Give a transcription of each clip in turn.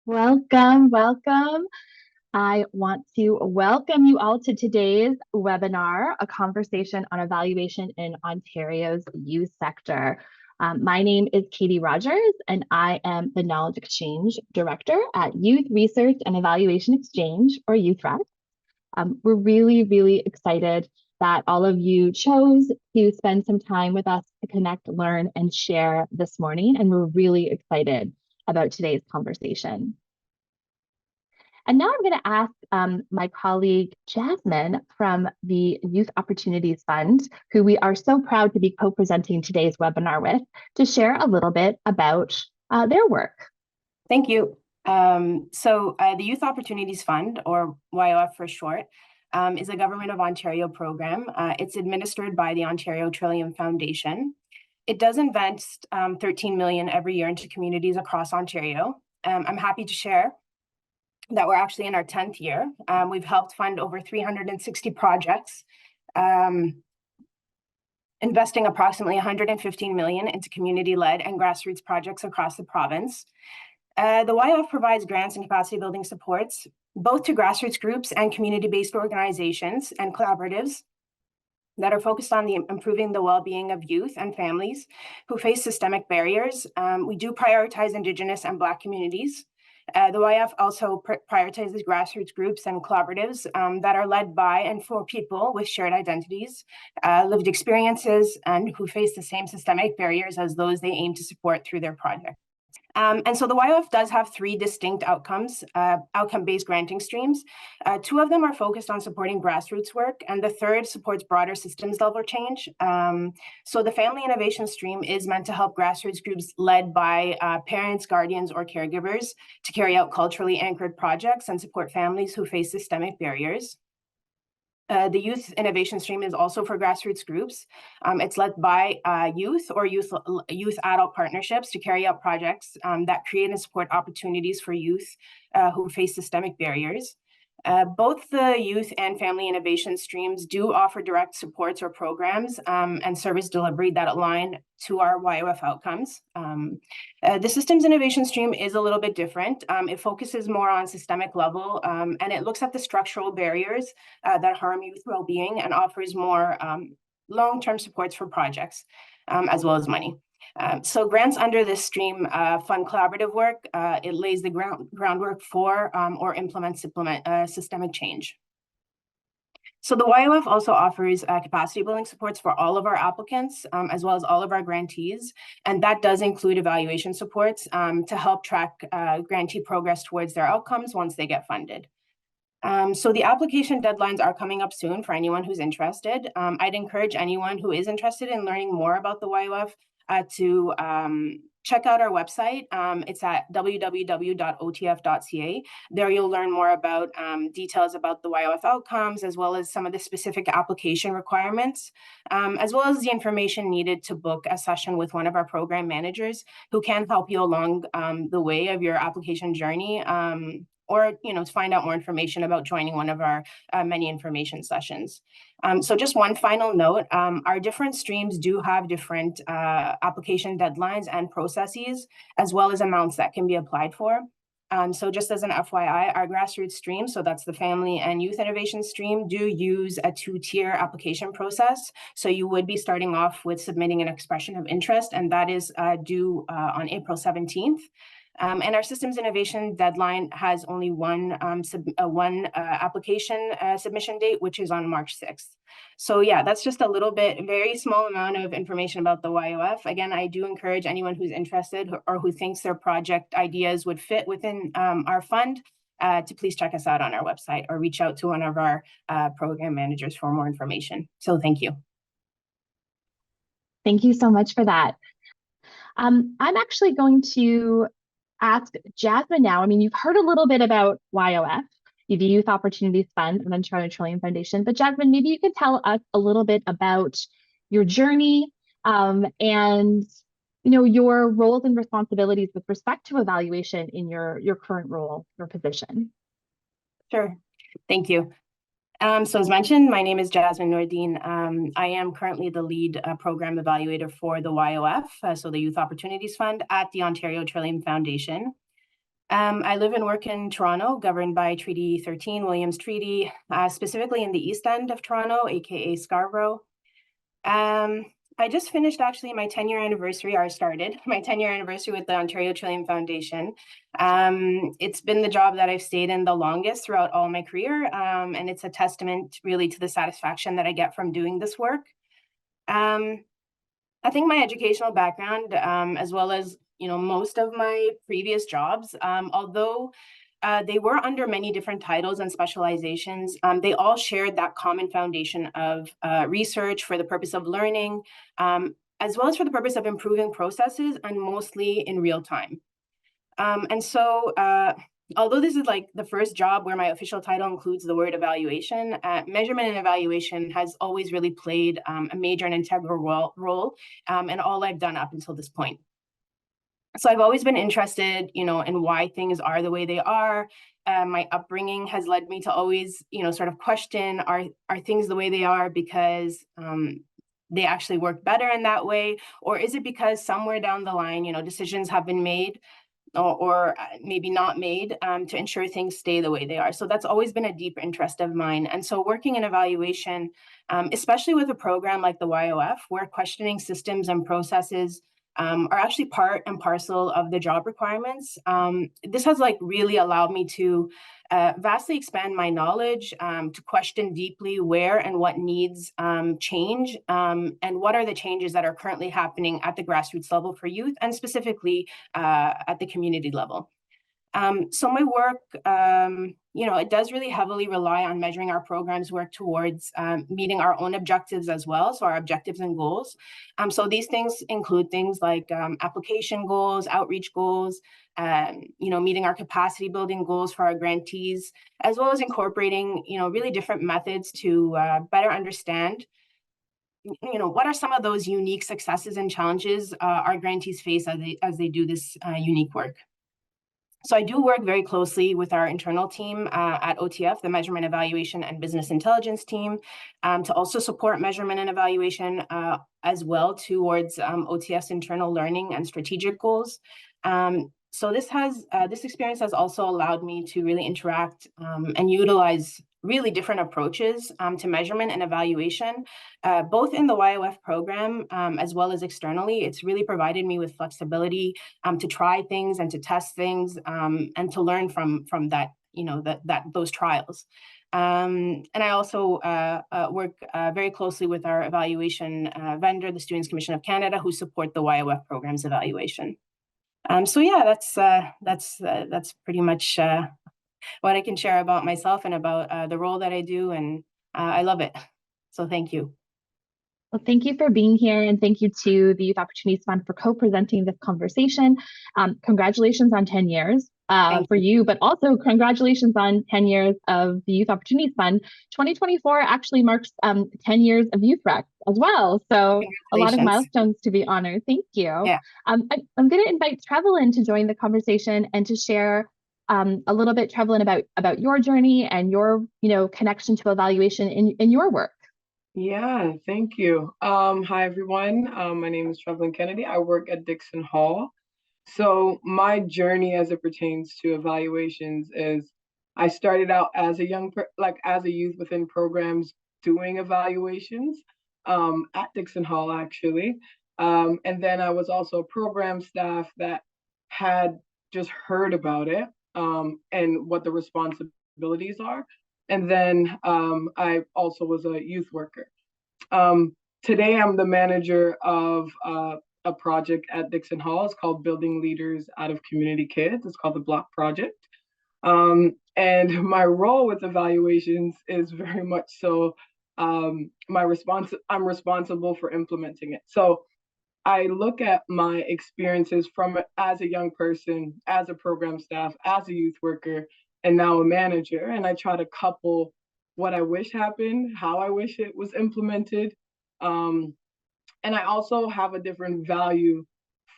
Welcome, welcome. I want to welcome you all to today's webinar, a conversation on evaluation in Ontario's youth sector. My name is Katie Rogers, and I am the Knowledge Exchange Director at Youth Research and Evaluation Exchange, or YouthREX. We're really excited that all of you chose to spend some time with us to connect, learn, and share this morning, and we're really excited about today's conversation. And now I'm going to ask my colleague Jasmine from the Youth Opportunities Fund, who we are so proud to be co-presenting today's webinar with, to share a little bit about their work. Thank you. The Youth Opportunities Fund, or YOF for short, is a Government of Ontario program. It's administered by the Ontario Trillium Foundation. It does invest $13 million every year into communities across Ontario. I'm happy to share that we're actually in our 10th year. We've helped fund over 360 projects, investing approximately $115 million into community-led and grassroots projects across the province. The YOF provides grants and capacity building supports, both to grassroots groups and community-based organizations and collaboratives that are focused on improving the well-being of youth and families who face systemic barriers. We do prioritize Indigenous and Black communities. The YF also prioritizes grassroots groups and collaboratives that are led by and for people with shared identities, lived experiences, and who face the same systemic barriers as those they aim to support through their project. And so the YOF does have three distinct outcome-based granting streams. Two of them are focused on supporting grassroots work, and the third supports broader systems level change. So the Family Innovation Stream is meant to help grassroots groups led by parents, guardians, or caregivers to carry out culturally anchored projects and support families who face systemic barriers. The Youth Innovation Stream is also for grassroots groups. It's led by youth adult partnerships to carry out projects that create and support opportunities for youth who face systemic barriers. Both the Youth and Family Innovation Streams do offer direct supports or programs and service delivery that align to our YOF outcomes. The Systems Innovation Stream is a little bit different. It focuses more on systemic level, and it looks at the structural barriers that harm youth well-being and offers more long-term supports for projects, as well as money. So grants under this stream fund collaborative work. It lays the groundwork for or implements systemic change. So the YOF also offers capacity building supports for all of our applicants, as well as all of our grantees. And that does include evaluation supports to help track grantee progress towards their outcomes once they get funded. So the application deadlines are coming up soon for anyone who's interested. I'd encourage anyone who is interested in learning more about the YOF to check out our website. It's at www.otf.ca. There you'll learn more about details about the YOF outcomes, as well as some of the specific application requirements, as well as the information needed to book a session with one of our program managers who can help you along the way of your application journey, or to find out more information about joining one of our many information sessions. So just one final note, our different streams do have different application deadlines and processes, as well as amounts that can be applied for. So just as an FYI, our grassroots stream, so that's the Family and Youth Innovation Stream, do use a two-tier application process. So you would be starting off with submitting an expression of interest, and that is due on April 17th. And our Systems Innovation deadline has only one application submission date, which is on March 6th. So yeah, that's just a very small amount of information about the YOF. Again, I do encourage anyone who's interested or who thinks their project ideas would fit within our fund to please check us out on our website or reach out to one of our program managers for more information. So thank you. Thank you so much for that. I'm actually going to ask Jasmine now. I mean, you've heard a little bit about YOF, the Youth Opportunities Fund and Ontario Trillium Foundation, but Jasmine, maybe you could tell us a little bit about your journey and your roles and responsibilities with respect to evaluation in your current role, your position. Sure, thank you. So as mentioned, my name is Jasmine Noureddin. I am currently the lead program evaluator for the YOF, so the Youth Opportunities Fund at the Ontario Trillium Foundation. I live and work in Toronto, governed by Treaty 13, Williams Treaty, specifically in the east end of Toronto, aka Scarborough. I just finished actually my 10-year anniversary, or I started my 10-year anniversary with the Ontario Trillium Foundation. It's been the job that I've stayed in the longest throughout all my career, and it's a testament really to the satisfaction that I get from doing this work. I think my educational background, as well as most of my previous jobs, although they were under many different titles and specializations, they all shared that common foundation of research for the purpose of learning, as well as for the purpose of improving processes, and mostly in real time. And so although this is like the first job where my official title includes the word evaluation, measurement and evaluation has always really played a major and integral role in all I've done up until this point. So I've always been interested, in why things are the way they are. My upbringing has led me to always, sort of question, are things the way they are because they actually work better in that way? Or is it because somewhere down the line, decisions have been made or maybe not made to ensure things stay the way they are? So that's always been a deep interest of mine. And so working in evaluation, especially with a program like the YOF, where questioning systems and processes are actually part and parcel of the job requirements, this has really allowed me to vastly expand my knowledge, to question deeply where and what needs change, and what are the changes that are currently happening at the grassroots level for youth, and specifically at the community level. So my work, it does really heavily rely on measuring our program's work towards meeting our own objectives as well, so our objectives and goals. So these things include things like application goals, outreach goals, meeting our capacity building goals for our grantees, as well as incorporating, really different methods to better understand what are some of those unique successes and challenges our grantees face as they do this unique work. So I do work very closely with our internal team at OTF, the Measurement, Evaluation, and Business Intelligence team, to also support measurement and evaluation as well towards OTF's internal learning and strategic goals. So this experience has also allowed me to really interact and utilize really different approaches to measurement and evaluation, both in the YOF program as well as externally. It's really provided me with flexibility to try things and to test things and to learn from that, those trials. And I also work very closely with our evaluation vendor, the Students' Commission of Canada, who support the YOF program's evaluation. So yeah, that's pretty much what I can share about myself and about the role that I do, and I love it. So thank you. Well, thank you for being here, and thank you to the Youth Opportunities Fund for co-presenting this conversation. Congratulations on 10 years for you, but also congratulations on 10 years of the Youth Opportunities Fund. 2024 actually marks 10 years of YouthREX as well. So a lot of milestones to be honored. Thank you. Yeah. I'm going to invite Trevlyn to join the conversation and to share a little bit, Trevlyn, about your journey and your connection to evaluation in your work. Yeah, thank you. Hi, everyone. My name is Trevlyn Kennedy. I work at Dixon Hall. So my journey as it pertains to evaluations is I started out as a as a youth within programs doing evaluations at Dixon Hall, actually. And then I was also a program staff that had just heard about it and what the responsibilities are. And then I also was a youth worker. Today, I'm the manager of a project at Dixon Hall. It's called Building Leaders Out of Community Kids. It's called the Block Project. And my role with evaluations is very much so I'm responsible for implementing it. So I look at my experiences from as a young person, as a program staff, as a youth worker, and now a manager, and I try to couple what I wish happened, how I wish it was implemented. And I also have a different value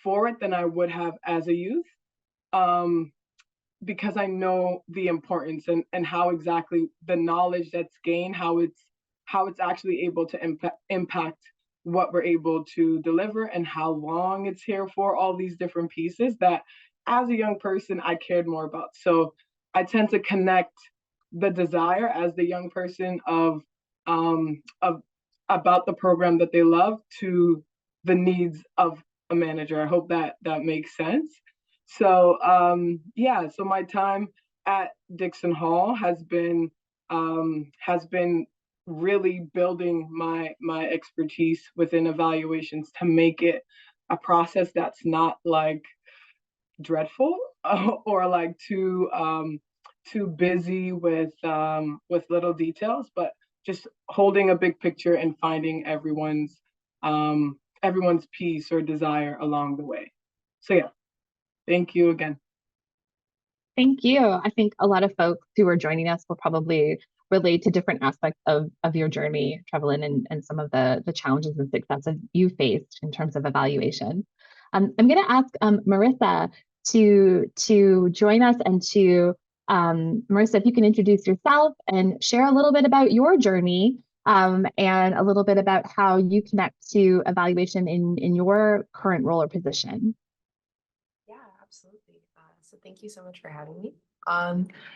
for it than I would have as a youth, because I know the importance and how exactly the knowledge that's gained, how it's actually able to impact what we're able to deliver and how long it's here for, all these different pieces that as a young person, I cared more about. So I tend to connect the desire as the young person of about the program that they love to the needs of a manager. I hope that that makes sense. So yeah, so my time at Dixon Hall has been really building my expertise within evaluations to make it a process that's not like dreadful or like too busy with little details, but just holding a big picture and finding everyone's piece or desire along the way. So yeah, thank you again. Thank you. I think a lot of folks who are joining us will probably relate to different aspects of your journey, Trevlyn, and some of the challenges and successes you faced in terms of evaluation. I'm going to ask Marissa to join us and to Marissa, if you can introduce yourself and share a little bit about your journey and a little bit about how you connect to evaluation in your current role or position. Yeah, absolutely. So thank you so much for having me.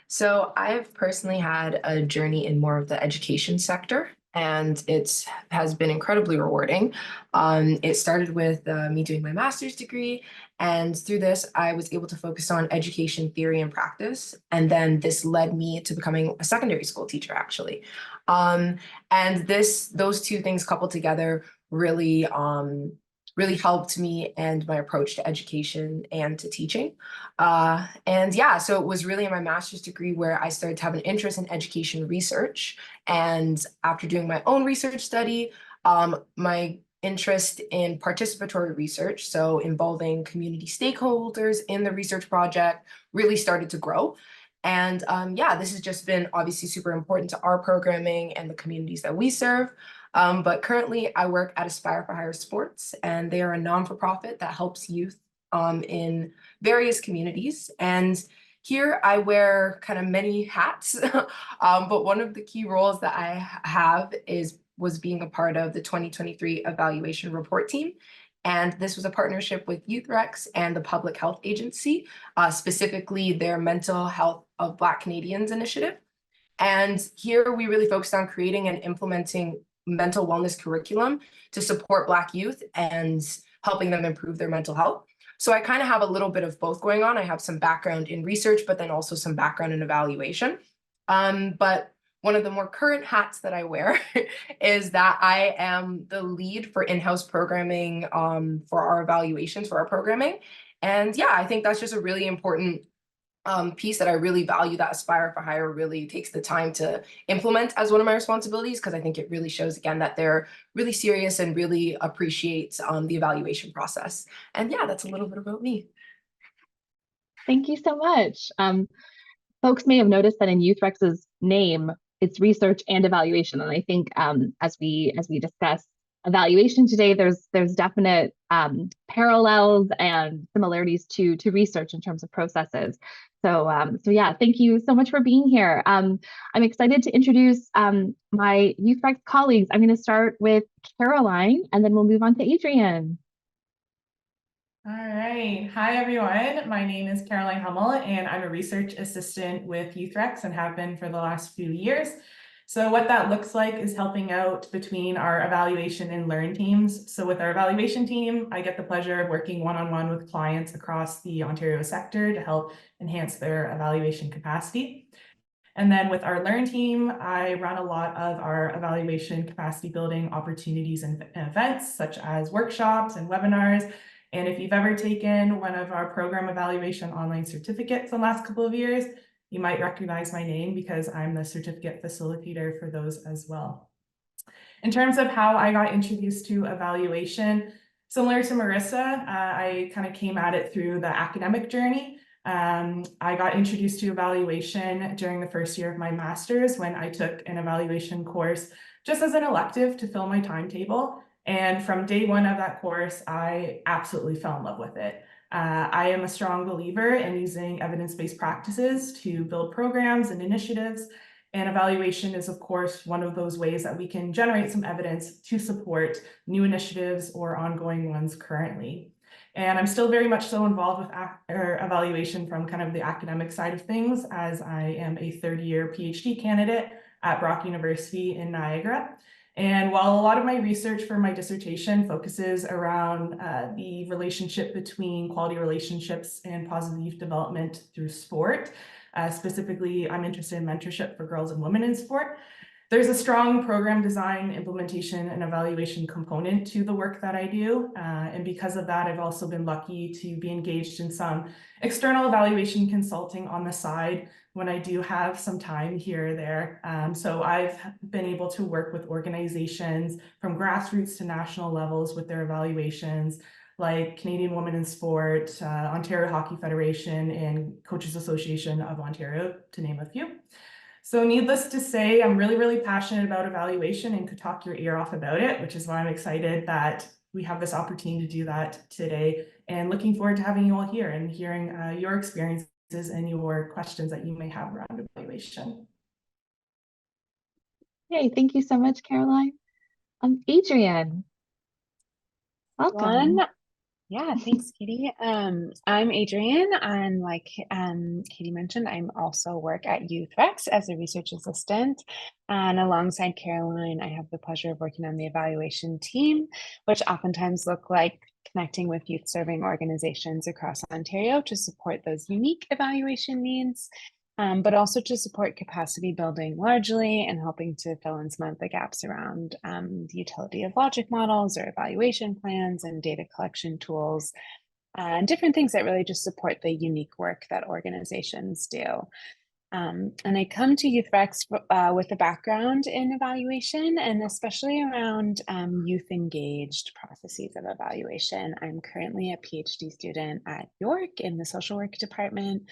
So I've personally had a journey in more of the education sector, and it has been incredibly rewarding. It started with me doing my master's degree, and through this, I was able to focus on education theory and practice. And then this led me to becoming a secondary school teacher, actually. And those two things coupled together really helped me and my approach to education and to teaching. And yeah, so it was really in my master's degree where I started to have an interest in education research. And after doing my own research study, my interest in participatory research, so involving community stakeholders in the research project, really started to grow. And yeah, this has just been obviously super important to our programming and the communities that we serve. But currently I work at Aspire for Higher Sports, and they are a non-for-profit that helps youth in various communities. And here I wear kind of many hats, but one of the key roles that I have was being a part of the 2023 evaluation report team. And this was a partnership with YouthREX and the Public Health Agency, specifically their Mental Health of Black Canadians initiative. And here we really focused on creating and implementing mental wellness curriculum to support Black youth and helping them improve their mental health. So I kind of have a little bit of both going on. I have some background in research, but then also some background in evaluation. But one of the more current hats that I wear is that I am the lead for in-house programming for our evaluations for our programming. And yeah, I think that's just a really important piece that I really value, that Aspire for Higher really takes the time to implement as one of my responsibilities, because I think it really shows again that they're really serious and really appreciate the evaluation process. And yeah, that's a little bit about me. Thank you so much. Folks may have noticed that in YouthREX's name, it's research and evaluation. And I think as we discuss evaluation today, there's definite parallels and similarities to research in terms of processes. So yeah, thank you so much for being here. I'm excited to introduce my YouthREX colleagues. I'm going to start with Caroline, and then we'll move on to Adrienne. All right. Hi, everyone. My name is Caroline Hummell, and I'm a research assistant with YouthREX and have been for the last few years. So what that looks like is helping out between our evaluation and learn teams. So with our evaluation team, I get the pleasure of working one-on-one with clients across the Ontario sector to help enhance their evaluation capacity. And then with our learn team, I run a lot of our evaluation capacity building opportunities and events, such as workshops and webinars. And if you've ever taken one of our program evaluation online certificates the last couple of years, you might recognize my name because I'm the certificate facilitator for those as well. In terms of how I got introduced to evaluation, similar to Marissa, I kind of came at it through the academic journey. I got introduced to evaluation during the first year of my master's when I took an evaluation course just as an elective to fill my timetable. And from day one of that course, I absolutely fell in love with it. I am a strong believer in using evidence-based practices to build programs and initiatives. And evaluation is, of course, one of those ways that we can generate some evidence to support new initiatives or ongoing ones currently. And I'm still very much so involved with evaluation from kind of the academic side of things, as I am a third-year PhD candidate at Brock University in Niagara. And while a lot of my research for my dissertation focuses around the relationship between quality relationships and positive youth development through sport, specifically, I'm interested in mentorship for girls and women in sport. There's a strong program design, implementation, and evaluation component to the work that I do. And because of that, I've also been lucky to be engaged in some external evaluation consulting on the side when I do have some time here or there. So I've been able to work with organizations from grassroots to national levels with their evaluations, like Canadian Women in Sport, Ontario Hockey Federation, and Coaches Association of Ontario, to name a few. So needless to say, I'm really, really passionate about evaluation and could talk your ear off about it, which is why I'm excited that we have this opportunity to do that today, and looking forward to having you all here and hearing your experiences and your questions that you may have around evaluation. Hey, thank you so much, Caroline. Adrienne, welcome. Yeah, thanks, Katie. I'm Adrienne, and like Katie mentioned, I'm also work at YouthREX as a research assistant. And alongside Caroline, I have the pleasure of working on the evaluation team, which oftentimes look like connecting with youth serving organizations across Ontario to support those unique evaluation needs, but also to support capacity building largely and helping to fill in some of the gaps around the utility of logic models or evaluation plans and data collection tools and different things that really just support the unique work that organizations do. And I come to YouthREX with a background in evaluation and especially around youth engaged processes of evaluation. I'm currently a PhD student at York in the social work department,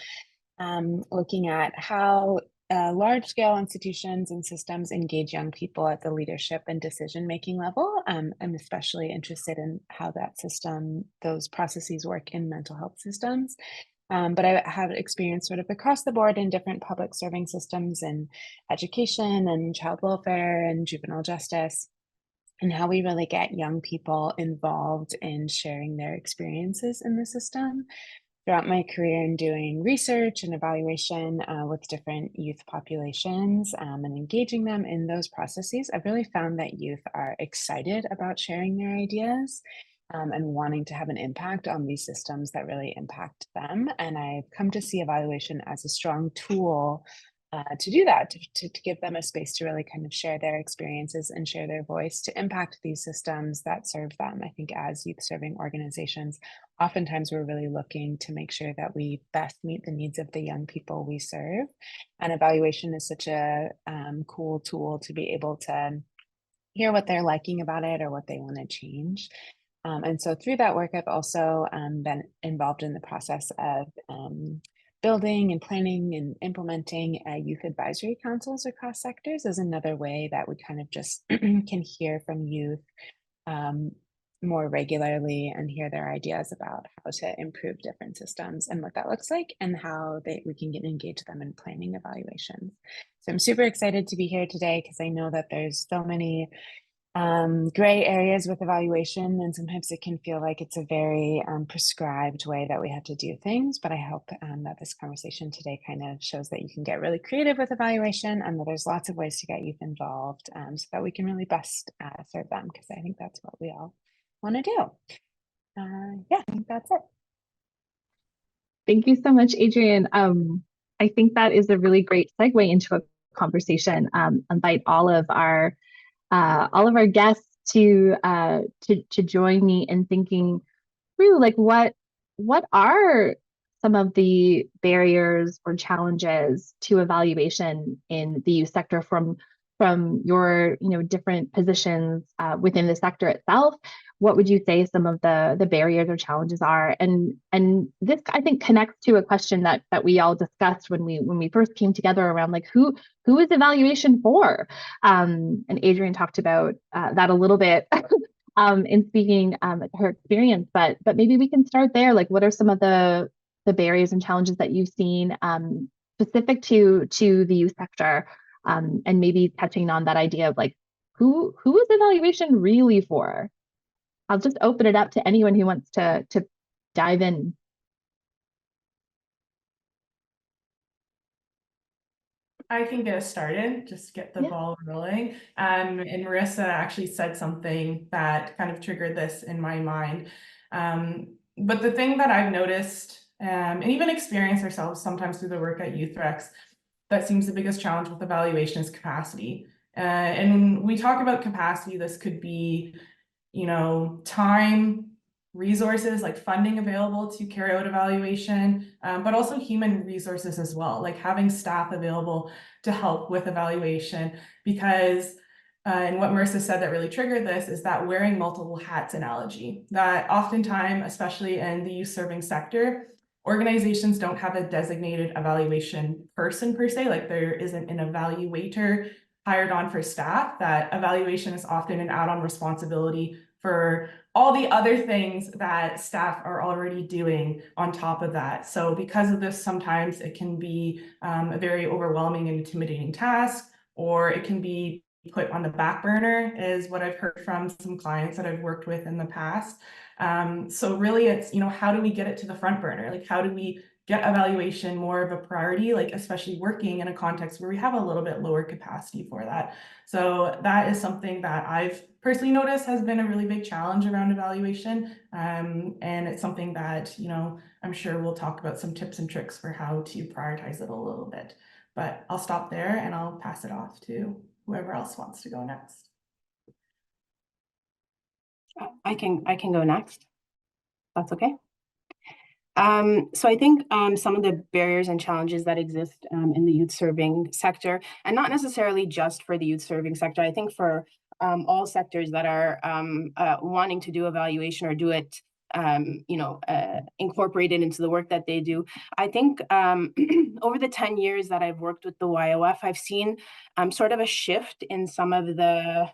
looking at how large-scale institutions and systems engage young people at the leadership and decision-making level. I'm especially interested in how those processes work in mental health systems. But I have experience sort of across the board in different public serving systems in education and child welfare and juvenile justice, and how we really get young people involved in sharing their experiences in the system. Throughout my career in doing research and evaluation with different youth populations and engaging them in those processes, I've really found that youth are excited about sharing their ideas and wanting to have an impact on these systems that really impact them. And I've come to see evaluation as a strong tool to do that, to give them a space to really kind of share their experiences and share their voice to impact these systems that serve them. I think as youth serving organizations, oftentimes we're really looking to make sure that we best meet the needs of the young people we serve. And evaluation is such a cool tool to be able to hear what they're liking about it or what they want to change. And so through that work, I've also been involved in the process of building and planning and implementing youth advisory councils across sectors is another way that we kind of just can hear from youth more regularly and hear their ideas about how to improve different systems and what that looks like and how we can engage them in planning evaluations. So I'm super excited to be here today because I know that there's so many gray areas with evaluation, and sometimes it can feel like it's a very prescribed way that we have to do things. But I hope that this conversation today kind of shows that you can get really creative with evaluation and that there's lots of ways to get youth involved so that we can really best serve them, because I think that's what we all want to do. Yeah, I think that's it. Thank you so much, Adrienne. I think that is a really great segue into a conversation. Invite all of our guests to join me in thinking through, like, what are some of the barriers or challenges to evaluation in the youth sector from your different positions within the sector itself. What would you say some of the barriers or challenges are? And this, I think, connects to a question that we all discussed when we first came together around, like, who is evaluation for? And Adrienne talked about that a little bit in speaking her experience, but maybe we can start there. Like, what are some of the barriers and challenges that you've seen specific to the youth sector, and maybe touching on that idea of, like, who is evaluation really for? I'll just open it up to anyone who wants to dive in. I can get us started, just get the ball rolling. And Marissa actually said something that kind of triggered this in my mind. But the thing that I've noticed and even experienced ourselves sometimes through the work at YouthREX that seems the biggest challenge with evaluation is capacity. And when we talk about capacity, this could be, time, resources like funding available to carry out evaluation, but also human resources as well, like having staff available to help with evaluation. Because and what Marissa said that really triggered this is that wearing multiple hats analogy, that oftentimes, especially in the youth serving sector, organizations don't have a designated evaluation person per se, like there isn't an evaluator hired on for staff, that evaluation is often an add-on responsibility for all the other things that staff are already doing on top of that. So because of this, sometimes it can be a very overwhelming and intimidating task, or it can be put on the back burner, is what I've heard from some clients that I've worked with in the past. So really it's, how do we get it to the front burner? Like, how do we get evaluation more of a priority, like especially working in a context where we have a little bit lower capacity for that. So that is something that I've personally noticed has been a really big challenge around evaluation. And it's something that, I'm sure we'll talk about some tips and tricks for how to prioritize it a little bit. But I'll stop there and I'll pass it off to whoever else wants to go next. I can go next. That's okay. So I think some of the barriers and challenges that exist in the youth serving sector, and not necessarily just for the youth serving sector, I think for all sectors that are wanting to do evaluation or do it, incorporated into the work that they do. I think over the 10 years that I've worked with the YOF, I've seen sort of a shift in some of the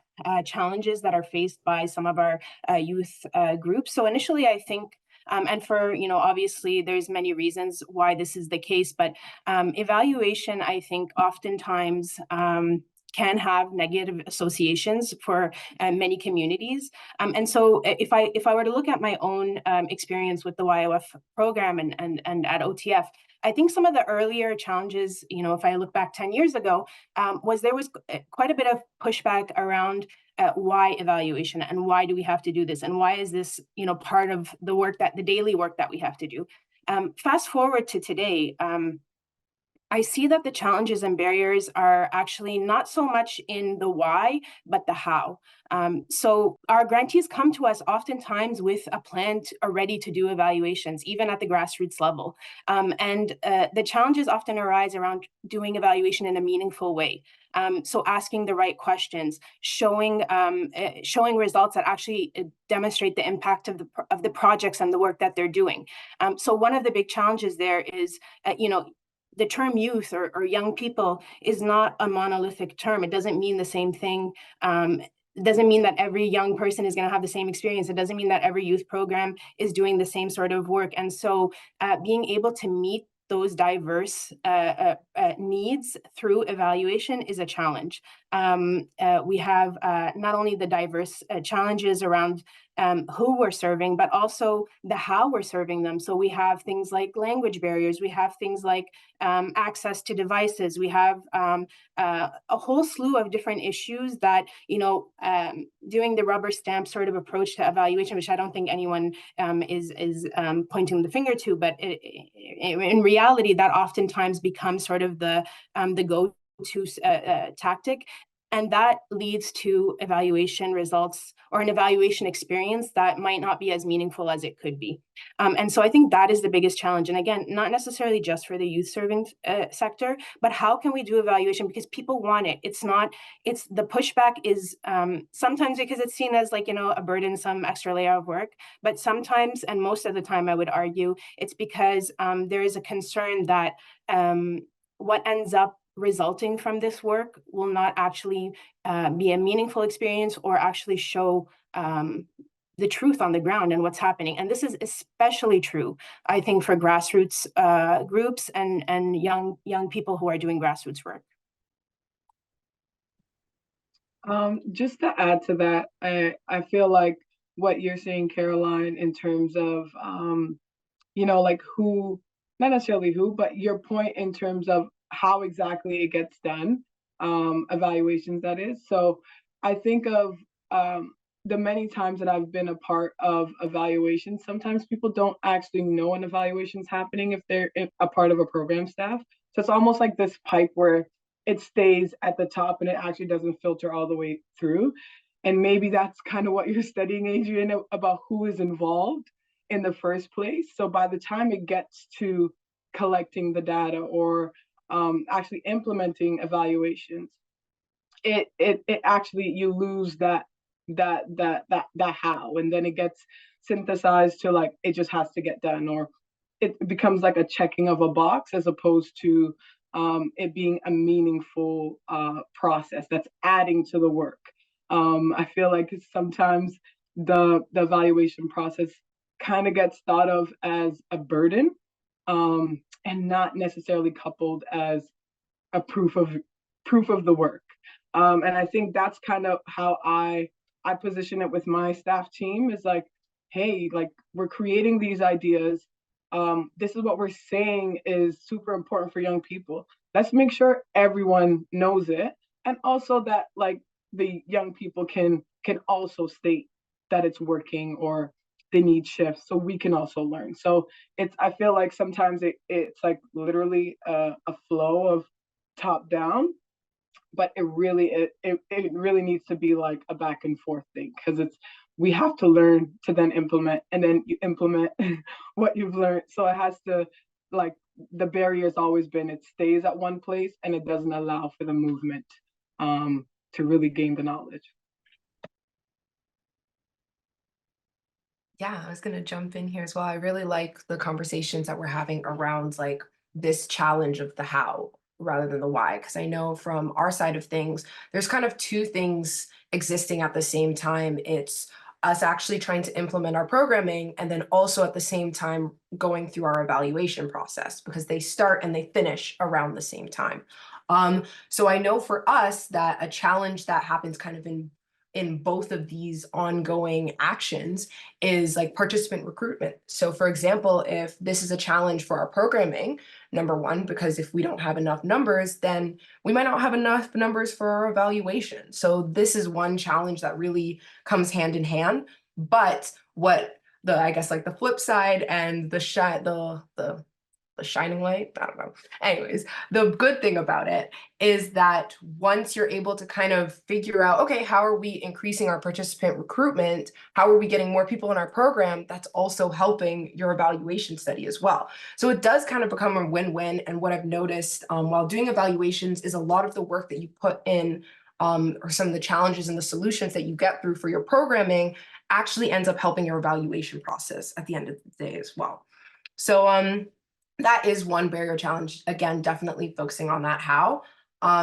challenges that are faced by some of our youth groups. So initially, I think and for, obviously there's many reasons why this is the case, but evaluation, I think oftentimes can have negative associations for many communities. And so if I were to look at my own experience with the YOF program and at OTF, I think some of the earlier challenges, if I look back 10 years ago, was quite a bit of pushback around why evaluation and why do we have to do this and why is this part of the daily work that we have to do. Fast forward to today, I see that the challenges and barriers are actually not so much in the why, but the how. So our grantees come to us oftentimes with a plan ready to do evaluations, even at the grassroots level. And the challenges often arise around doing evaluation in a meaningful way. So asking the right questions, showing results that actually demonstrate the impact of the projects and the work that they're doing. So one of the big challenges there is, the term youth or young people is not a monolithic term. It doesn't mean the same thing. It doesn't mean that every young person is going to have the same experience. It doesn't mean that every youth program is doing the same sort of work. And so being able to meet those diverse needs through evaluation is a challenge. We have not only the diverse challenges around who we're serving, but also the how we're serving them. So we have things like language barriers. We have things like access to devices. We have a whole slew of different issues that, doing the rubber stamp sort of approach to evaluation, which I don't think anyone is pointing the finger to, but in reality, that oftentimes becomes sort of the go-to tactic. And that leads to evaluation results or an evaluation experience that might not be as meaningful as it could be. And so I think that is the biggest challenge. And again, not necessarily just for the youth serving sector, but how can we do evaluation? Because people want it. It's the pushback is sometimes because it's seen as like, a burdensome extra layer of work, but sometimes, and most of the time I would argue, it's because there is a concern that what ends up resulting from this work will not actually be a meaningful experience or actually show the truth on the ground and what's happening. And this is especially true, I think, for grassroots groups and young people who are doing grassroots work. Just to add to that, I feel like what you're saying, Caroline, in terms of like who, not necessarily who, but your point in terms of how exactly it gets done, evaluations that is. So I think of the many times that I've been a part of evaluations. Sometimes people don't actually know an evaluation's happening if they're a part of a program staff. So it's almost like this pipe where it stays at the top and it actually doesn't filter all the way through. And maybe that's kind of what you're studying, Adrienne, about who is involved in the first place. So by the time it gets to collecting the data or actually implementing evaluations, it actually, you lose that how, and then it gets synthesized to like it just has to get done, or it becomes like a checking of a box as opposed to it being a meaningful process that's adding to the work. I feel like sometimes the evaluation process kind of gets thought of as a burden, and not necessarily coupled as a proof of the work. And I think that's kind of how I position it with my staff team, is like, hey, like we're creating these ideas. This is what we're saying is super important for young people. Let's make sure everyone knows it, and also that like the young people can also state that it's working or they need shifts, so we can also learn. So I feel like sometimes it's like literally a flow of top down, but it really needs to be like a back and forth thing, because we have to learn to then implement, and then you implement what you've learned. So it has to, like, the barrier has always been it stays at one place and it doesn't allow for the movement to really gain the knowledge. Yeah, I was going to jump in here as well. I really like the conversations that we're having around like this challenge of the how rather than the why, because I know from our side of things, there's kind of two things existing at the same time. It's us actually trying to implement our programming and then also at the same time going through our evaluation process, because they start and they finish around the same time. So I know for us that a challenge that happens kind of in both of these ongoing actions is like participant recruitment. So for example, if this is a challenge for our programming, number one, because if we don't have enough numbers, then we might not have enough numbers for our evaluation. So this is one challenge that really comes hand in hand. But what I guess like the flip side and the shining light, I don't know. Anyways, the good thing about it is that once you're able to kind of figure out, okay, how are we increasing our participant recruitment? How are we getting more people in our program? That's also helping your evaluation study as well. So it does kind of become a win-win. And what I've noticed while doing evaluations is a lot of the work that you put in or some of the challenges and the solutions that you get through for your programming actually ends up helping your evaluation process at the end of the day as well. So that is one barrier challenge. Again, definitely focusing on that how.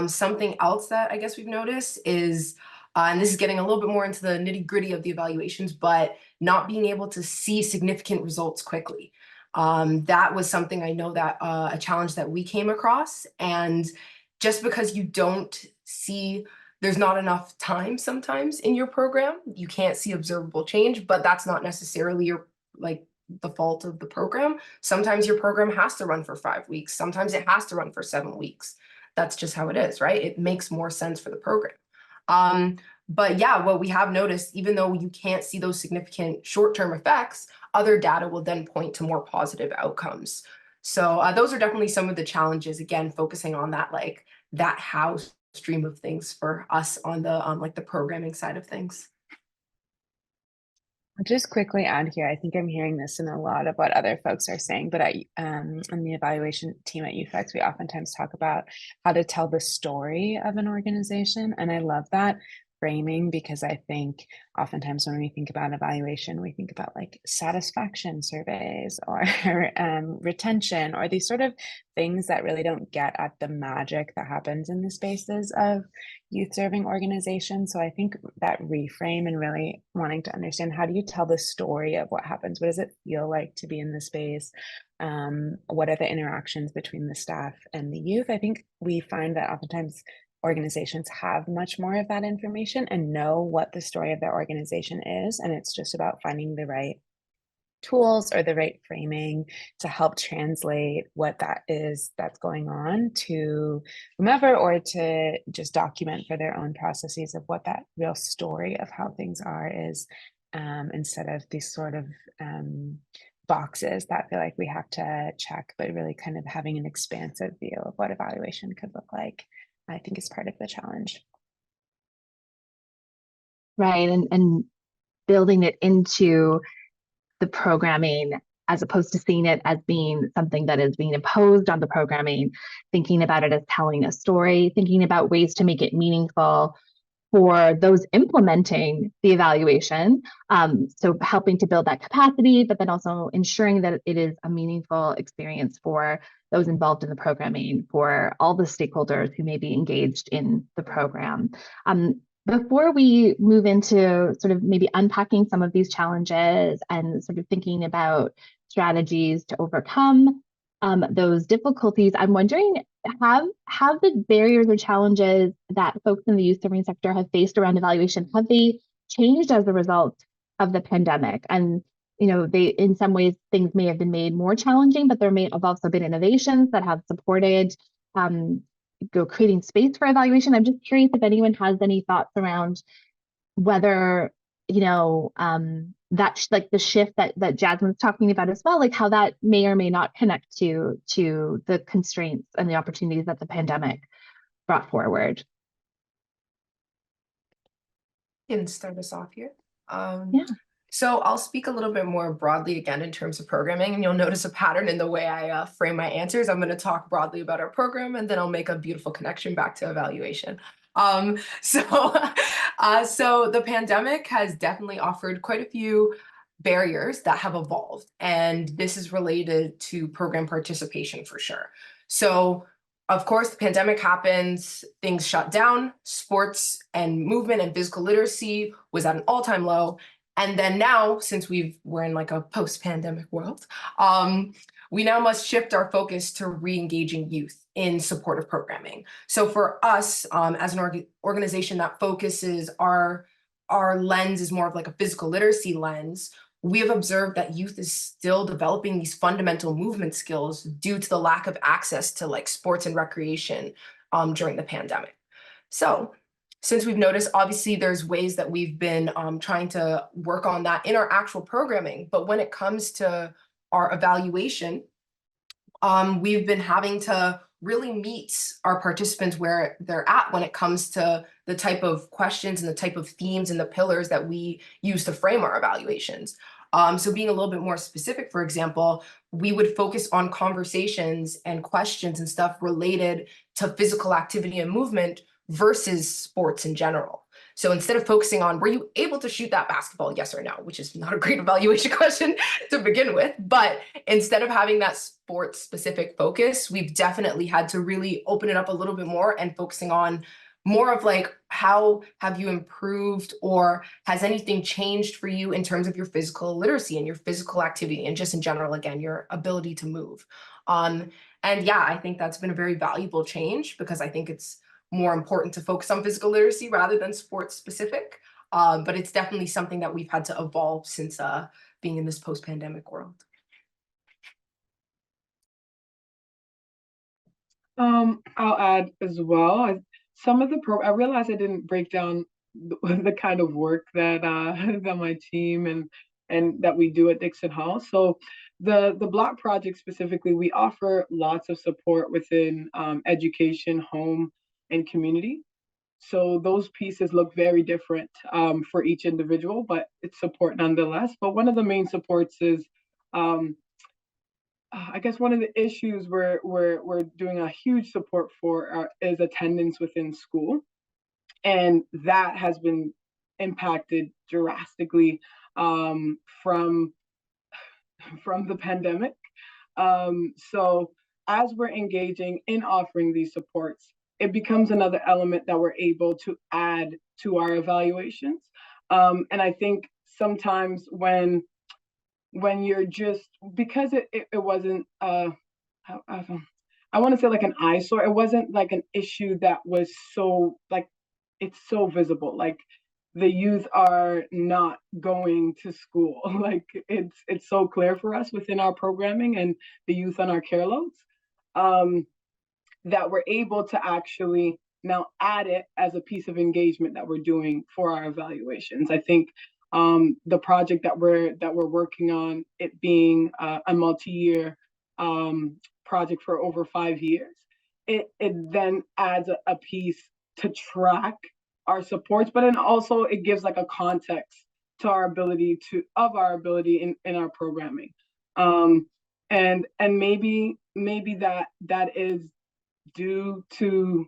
Something else that I guess we've noticed is, and this is getting a little bit more into the nitty gritty of the evaluations, but not being able to see significant results quickly. That was something I know that a challenge that we came across. And just because you don't see, there's not enough time sometimes in your program, you can't see observable change, but that's not necessarily your the fault of the program. Sometimes your program has to run for 5 weeks. Sometimes it has to run for 7 weeks. That's just how it is, right? It makes more sense for the program. But yeah, what we have noticed, even though you can't see those significant short-term effects, other data will then point to more positive outcomes. So those are definitely some of the challenges, again, focusing on that how stream of things for us on the like the programming side of things. I'll just quickly add here, I think I'm hearing this in a lot of what other folks are saying, but on the evaluation team at YouthREX, we oftentimes talk about how to tell the story of an organization. And I love that framing, because I think oftentimes when we think about evaluation, we think about like satisfaction surveys or retention, or these sort of things that really don't get at the magic that happens in the spaces of youth serving organizations. So I think that reframe and really wanting to understand, how do you tell the story of what happens? What does it feel like to be in the space? What are the interactions between the staff and the youth? I think we find that oftentimes organizations have much more of that information and know what the story of their organization is. And it's just about finding the right tools or the right framing to help translate what that is that's going on to whomever, or to just document for their own processes of what that real story of how things are is, instead of these sort of boxes that feel like we have to check, but really kind of having an expansive view of what evaluation could look like, I think is part of the challenge. Right. And building it into the programming as opposed to seeing it as being something that is being imposed on the programming, thinking about it as telling a story, thinking about ways to make it meaningful for those implementing the evaluation. So helping to build that capacity, but then also ensuring that it is a meaningful experience for those involved in the programming, for all the stakeholders who may be engaged in the program. Before we move into sort of maybe unpacking some of these challenges and sort of thinking about strategies to overcome those difficulties, I'm wondering, have the barriers or challenges that folks in the youth serving sector have faced around evaluation, have they changed as a result of the pandemic? And they, in some ways, things may have been made more challenging, but there may have also been innovations that have supported creating space for evaluation. I'm just curious if anyone has any thoughts around whether that like the shift that Jasmine's talking about as well, like how that may or may not connect to the constraints and the opportunities that the pandemic brought forward. Can start us off here. Yeah. So I'll speak a little bit more broadly again in terms of programming, and you'll notice a pattern in the way I frame my answers. I'm going to talk broadly about our program, and then I'll make a beautiful connection back to evaluation. So the pandemic has definitely offered quite a few barriers that have evolved, and this is related to program participation for sure. So of course, the pandemic happens, things shut down, sports and movement and physical literacy was at an all-time low. And then now, since we're in like a post-pandemic world, we now must shift our focus to re-engaging youth in supportive programming. So for us, as an organization that focuses our lens is more of like a physical literacy lens, we have observed that youth is still developing these fundamental movement skills due to the lack of access to like sports and recreation during the pandemic. So since we've noticed, obviously there's ways that we've been trying to work on that in our actual programming, but when it comes to our evaluation, we've been having to really meet our participants where they're at when it comes to the type of questions and the type of themes and the pillars that we use to frame our evaluations. So being a little bit more specific, for example, we would focus on conversations and questions and stuff related to physical activity and movement versus sports in general. So instead of focusing on, were you able to shoot that basketball, yes or no, which is not a great evaluation question to begin with, but instead of having that sports specific focus, we've definitely had to really open it up a little bit more and focusing on more of like, how have you improved, or has anything changed for you in terms of your physical literacy and your physical activity and just in general, again, your ability to move. And yeah, I think that's been a very valuable change because I think it's more important to focus on physical literacy rather than sports specific. But it's definitely something that we've had to evolve since being in this post-pandemic world. I'll add as well. Some of the I realized I didn't break down the kind of work that that my team and that we do at Dixon Hall. So the block project specifically, we offer lots of support within education, home, and community. So those pieces look very different for each individual, but it's support nonetheless. But one of the main supports is I guess one of the issues we're doing a huge support for is attendance within school. And that has been impacted drastically from the pandemic. So as we're engaging in offering these supports, it becomes another element that we're able to add to our evaluations. And I think sometimes when you're just, because it wasn't I want to say like an eyesore, it wasn't like an issue that was so like, it's so visible. Like the youth are not going to school. Like it's so clear for us within our programming and the youth on our care loads, that we're able to actually now add it as a piece of engagement that we're doing for our evaluations. I think the project that we're working on, it being a multi-year project for over 5 years, it then adds a piece to track our supports, but then also it gives like a context to our ability in our programming. And maybe that is due to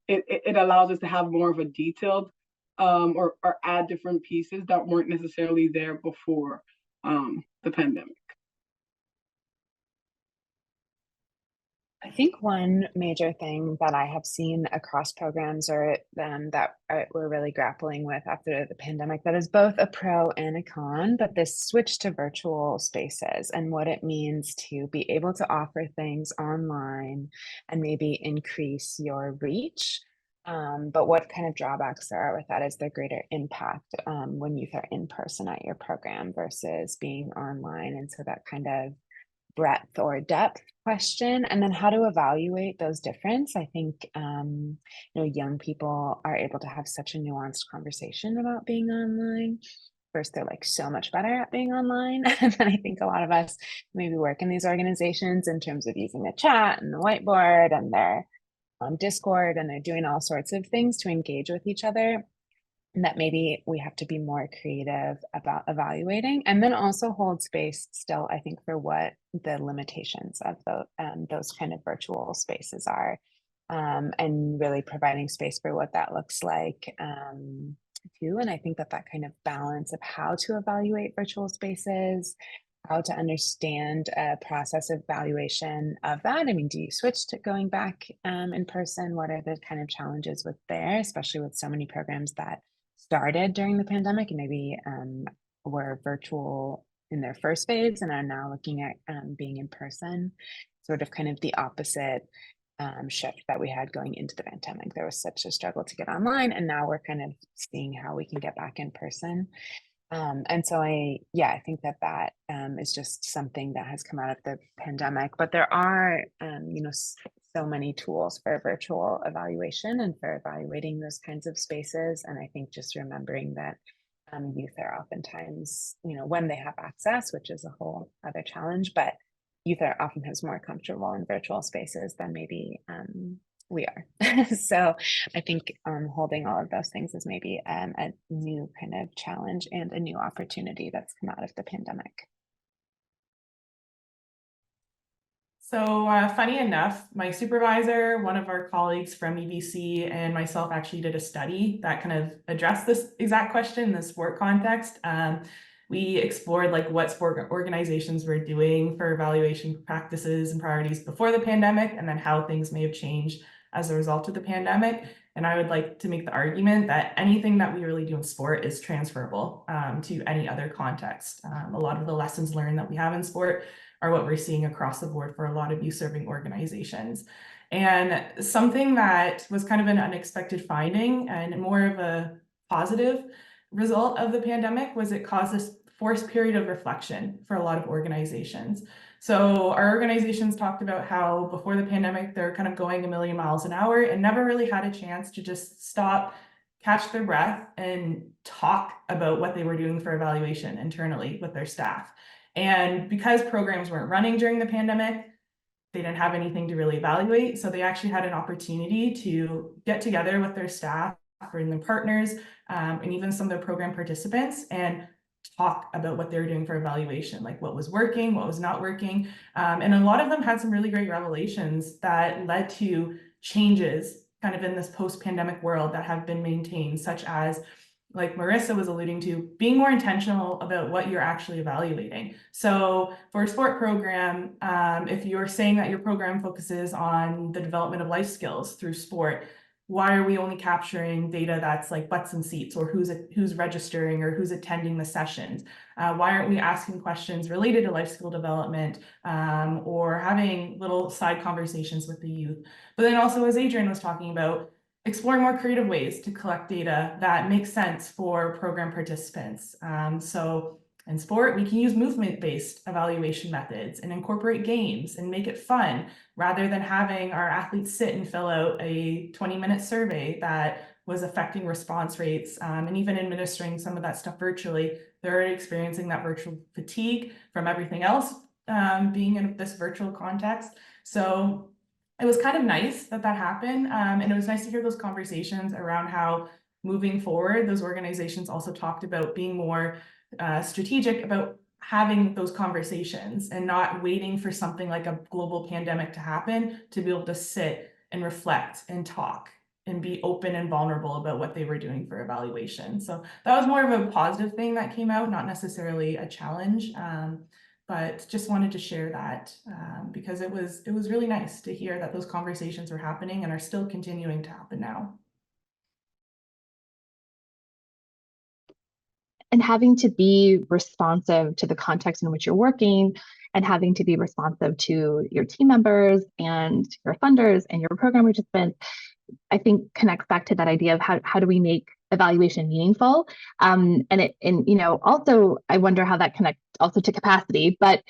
it allows us to have more of a detailed or add different pieces that weren't necessarily there before the pandemic. I think one major thing that I have seen across programs or that we're really grappling with after the pandemic that is both a pro and a con, but this switch to virtual spaces and what it means to be able to offer things online and maybe increase your reach. But what kind of drawbacks there are with that? Is there greater impact when youth are in person at your program versus being online? And so that kind of breadth or depth question, and then how to evaluate those difference. I think young people are able to have such a nuanced conversation about being online. First, they're like so much better at being online, and then I think a lot of us maybe work in these organizations in terms of using the chat and the whiteboard, and they're on Discord, and they're doing all sorts of things to engage with each other. And that maybe we have to be more creative about evaluating, and then also hold space still, I think, for what the limitations of those kind of virtual spaces are, and really providing space for what that looks like too. And I think that kind of balance of how to evaluate virtual spaces, how to understand a process of evaluation of that. I mean, do you switch to going back in person? What are the kind of challenges with there, especially with so many programs that started during the pandemic and maybe were virtual in their first phase and are now looking at being in person, sort of kind of the opposite shift that we had going into the pandemic. There was such a struggle to get online, and now we're kind of seeing how we can get back in person. And so I think that is just something that has come out of the pandemic, but there are, so many tools for virtual evaluation and for evaluating those kinds of spaces. And I think just remembering that youth are oftentimes, when they have access, which is a whole other challenge, but youth are oftentimes more comfortable in virtual spaces than maybe we are. So I think holding all of those things is maybe a new kind of challenge and a new opportunity that's come out of the pandemic. So funny enough, my supervisor, one of our colleagues from EBC, and myself actually did a study that kind of addressed this exact question in the sport context. We explored like what sport organizations were doing for evaluation practices and priorities before the pandemic, and then how things may have changed as a result of the pandemic. And I would like to make the argument that anything that we really do in sport is transferable to any other context. A lot of the lessons learned that we have in sport are what we're seeing across the board for a lot of youth serving organizations. And something that was kind of an unexpected finding and more of a positive result of the pandemic was it caused this forced period of reflection for a lot of organizations. So our organizations talked about how before the pandemic, they're kind of going a million miles an hour and never really had a chance to just stop, catch their breath, and talk about what they were doing for evaluation internally with their staff. And because programs weren't running during the pandemic, they didn't have anything to really evaluate. So they actually had an opportunity to get together with their staff and their partners, and even some of their program participants, and talk about what they were doing for evaluation, like what was working, what was not working. And a lot of them had some really great revelations that led to changes kind of in this post-pandemic world that have been maintained, such as, like Marissa was alluding to, being more intentional about what you're actually evaluating. So for a sport program, if you're saying that your program focuses on the development of life skills through sport, why are we only capturing data that's like butts and seats, or who's registering or who's attending the sessions? Why aren't we asking questions related to life skill development, or having little side conversations with the youth? But then also, as Adrienne was talking about, exploring more creative ways to collect data that makes sense for program participants. So in sport, we can use movement-based evaluation methods and incorporate games and make it fun rather than having our athletes sit and fill out a 20-minute survey that was affecting response rates, and even administering some of that stuff virtually. They're already experiencing that virtual fatigue from everything else being in this virtual context. So it was kind of nice that that happened. And it was nice to hear those conversations around how moving forward, those organizations also talked about being more strategic about having those conversations and not waiting for something like a global pandemic to happen to be able to sit and reflect and talk and be open and vulnerable about what they were doing for evaluation. So that was more of a positive thing that came out, not necessarily a challenge. But just wanted to share that because it was really nice to hear that those conversations were happening and are still continuing to happen now. And having to be responsive to the context in which you're working, and having to be responsive to your team members and your funders and your program participants, I think connects back to that idea of how do we make evaluation meaningful, and also I wonder how that connects also to capacity. But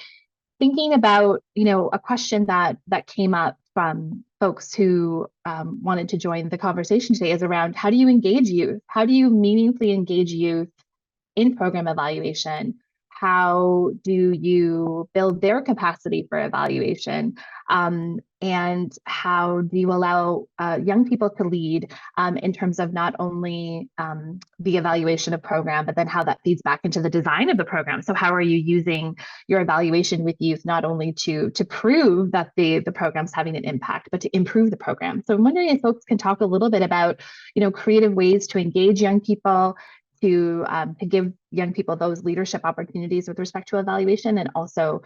thinking about a question that came up from folks who wanted to join the conversation today is around how do you engage youth? How do you meaningfully engage youth in program evaluation? How do you build their capacity for evaluation? And how do you allow young people to lead in terms of not only the evaluation of program, but then how that feeds back into the design of the program? So how are you using your evaluation with youth not only to prove that the program's having an impact, but to improve the program? So I'm wondering if folks can talk a little bit about creative ways to engage young people, to give young people those leadership opportunities with respect to evaluation, and also,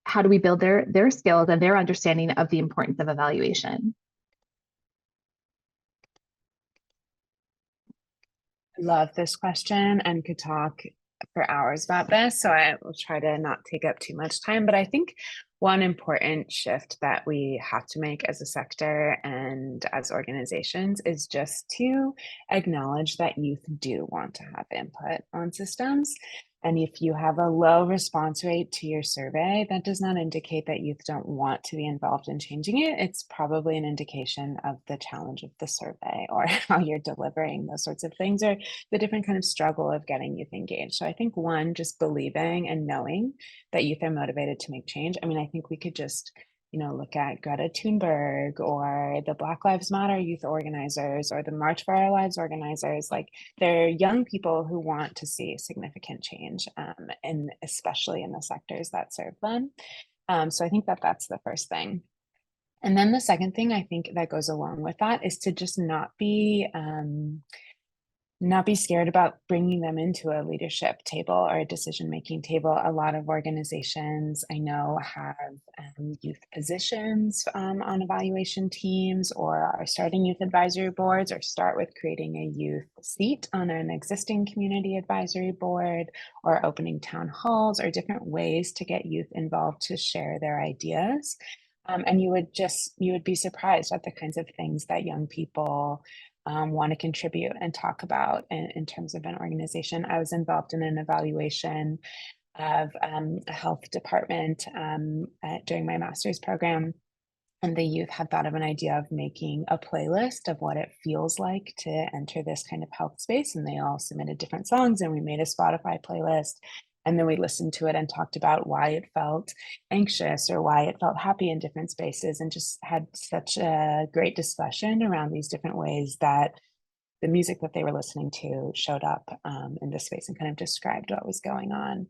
how do we build their skills and their understanding of the importance of evaluation? Love this question and could talk for hours about this, so I will try to not take up too much time. But I think one important shift that we have to make as a sector and as organizations is just to acknowledge that youth do want to have input on systems. And if you have a low response rate to your survey, that does not indicate that youth don't want to be involved in changing it. It's probably an indication of the challenge of the survey or how you're delivering those sorts of things, or the different kind of struggle of getting youth engaged. So I think one, just believing and knowing that youth are motivated to make change. I mean, I think we could just look at Greta Thunberg or the Black Lives Matter youth organizers or the March for Our Lives organizers. Like, they're young people who want to see significant change, and especially in the sectors that serve them. So I think that that's the first thing. And then the second thing I think that goes along with that is to just not be scared about bringing them into a leadership table or a decision-making table. A lot of organizations I know have youth positions on evaluation teams, or are starting youth advisory boards, or start with creating a youth seat on an existing community advisory board, or opening town halls, or different ways to get youth involved to share their ideas. And you would be surprised at the kinds of things that young people want to contribute and talk about in terms of an organization. I was involved in an evaluation of a health department during my master's program. And the youth had thought of an idea of making a playlist of what it feels like to enter this kind of health space. And they all submitted different songs, and we made a Spotify playlist. And then we listened to it and talked about why it felt anxious or why it felt happy in different spaces, and just had such a great discussion around these different ways that the music that they were listening to showed up in this space and kind of described what was going on.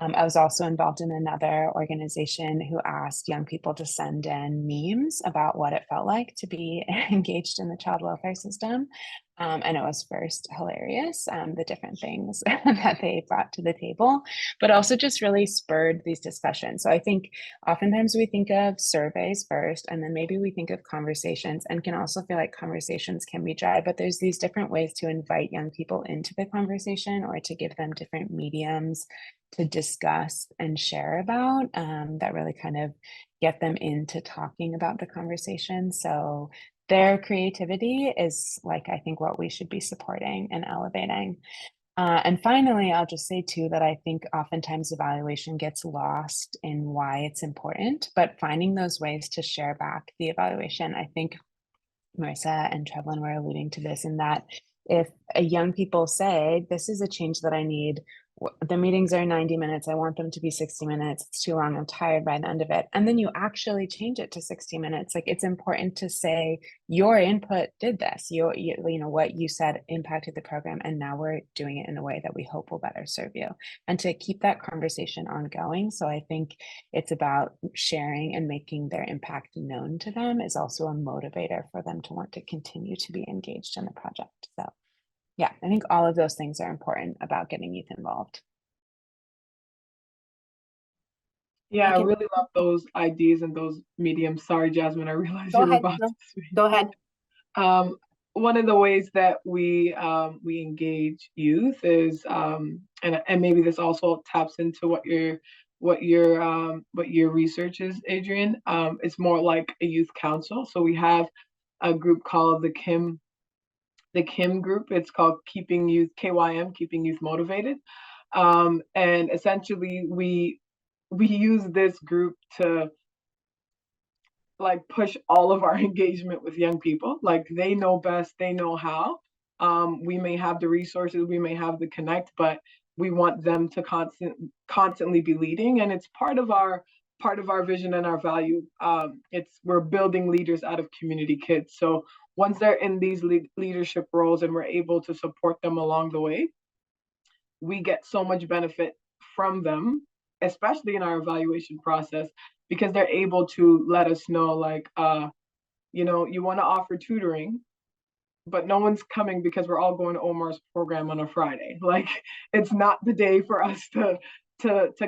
I was also involved in another organization who asked young people to send in memes about what it felt like to be engaged in the child welfare system. And it was first hilarious, the different things that they brought to the table, but also just really spurred these discussions. So I think oftentimes we think of surveys first, and then maybe we think of conversations, and can also feel like conversations can be dry, but there's these different ways to invite young people into the conversation, or to give them different mediums to discuss and share about that really kind of get them into talking about the conversation. So their creativity is like, I think, what we should be supporting and elevating. And finally, I'll just say too that I think oftentimes evaluation gets lost in why it's important, but finding those ways to share back the evaluation. I think Marissa and Trevlyn were alluding to this, in that if young people say, this is a change that I need, the meetings are 90 minutes, I want them to be 60 minutes, it's too long, I'm tired by the end of it, and then you actually change it to 60 minutes, like, it's important to say, your input did this, you know, what you said impacted the program, and now we're doing it in a way that we hope will better serve you, and to keep that conversation ongoing. So I think it's about sharing and making their impact known to them is also a motivator for them to want to continue to be engaged in the project. So yeah, I think all of those things are important about getting youth involved. Yeah, I really love those ideas and those mediums. Sorry, Jasmine, I realized you were about to speak. Go ahead. One of the ways that we engage youth is, and maybe this also taps into what your research is, Adrienne. It's more like a youth council. So we have a group called the KYM group. It's called KYM, Keeping Youth Motivated. And essentially we use this group to like push all of our engagement with young people. Like, they know best, they know how. We may have the resources, we may have the connect, but we want them to constantly be leading. And it's part of our vision and our value. We're building leaders out of community kids. So once they're in these leadership roles and we're able to support them along the way, we get so much benefit from them, especially in our evaluation process, because they're able to let us know, like, you know, you want to offer tutoring, but no one's coming because we're all going to Omar's program on a Friday. Like, it's not the day for us to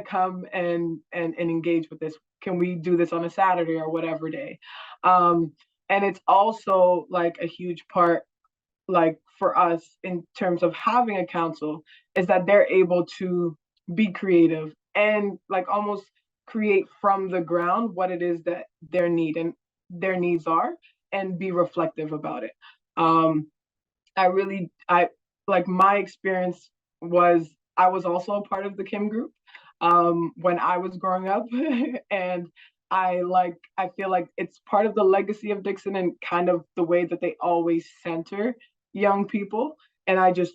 come and engage with this. Can we do this on a Saturday or whatever day? And it's also like a huge part, like, for us in terms of having a council, is that they're able to be creative and like almost create from the ground what it is that their needs are, and be reflective about it. I like, my experience was, I was also a part of the Kim group when I was growing up. And I feel like it's part of the legacy of Dixon, and kind of the way that they always center young people. And I just,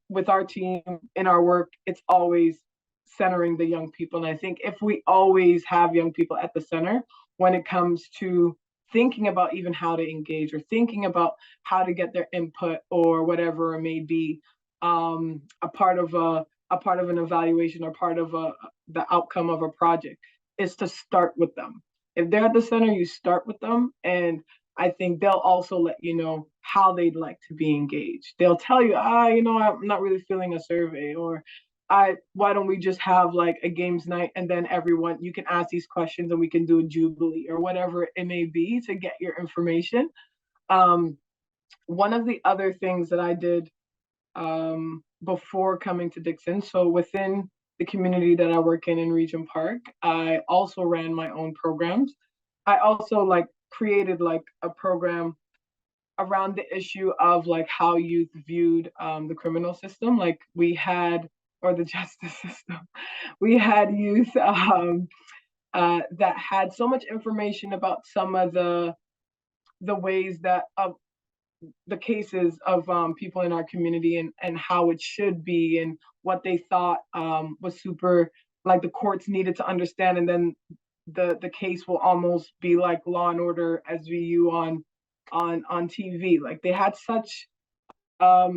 with our team, in our work, it's always centering the young people. And I think if we always have young people at the center when it comes to thinking about even how to engage, or thinking about how to get their input, or whatever it may be, a part of an evaluation, or part of the outcome of a project, is to start with them. If they're at the center, you start with them, and I think they'll also let you know how they'd like to be engaged. They'll tell you, you know, I'm not really feeling a survey, or why don't we just have like a games night, and then everyone, you can ask these questions and we can do a jubilee, or whatever it may be, to get your information. One of the other things that I did before coming to Dixon, so within the community that I work in Regent Park, I also ran my own programs. I also like created like a program around the issue of like how youth viewed the criminal system. Like, we had, or the justice system, we had youth that had so much information about some of the ways that of the cases of people in our community, and how it should be, and what they thought was super, like, the courts needed to understand. And then the case will almost be like Law and Order SVU on TV. Like, they had such a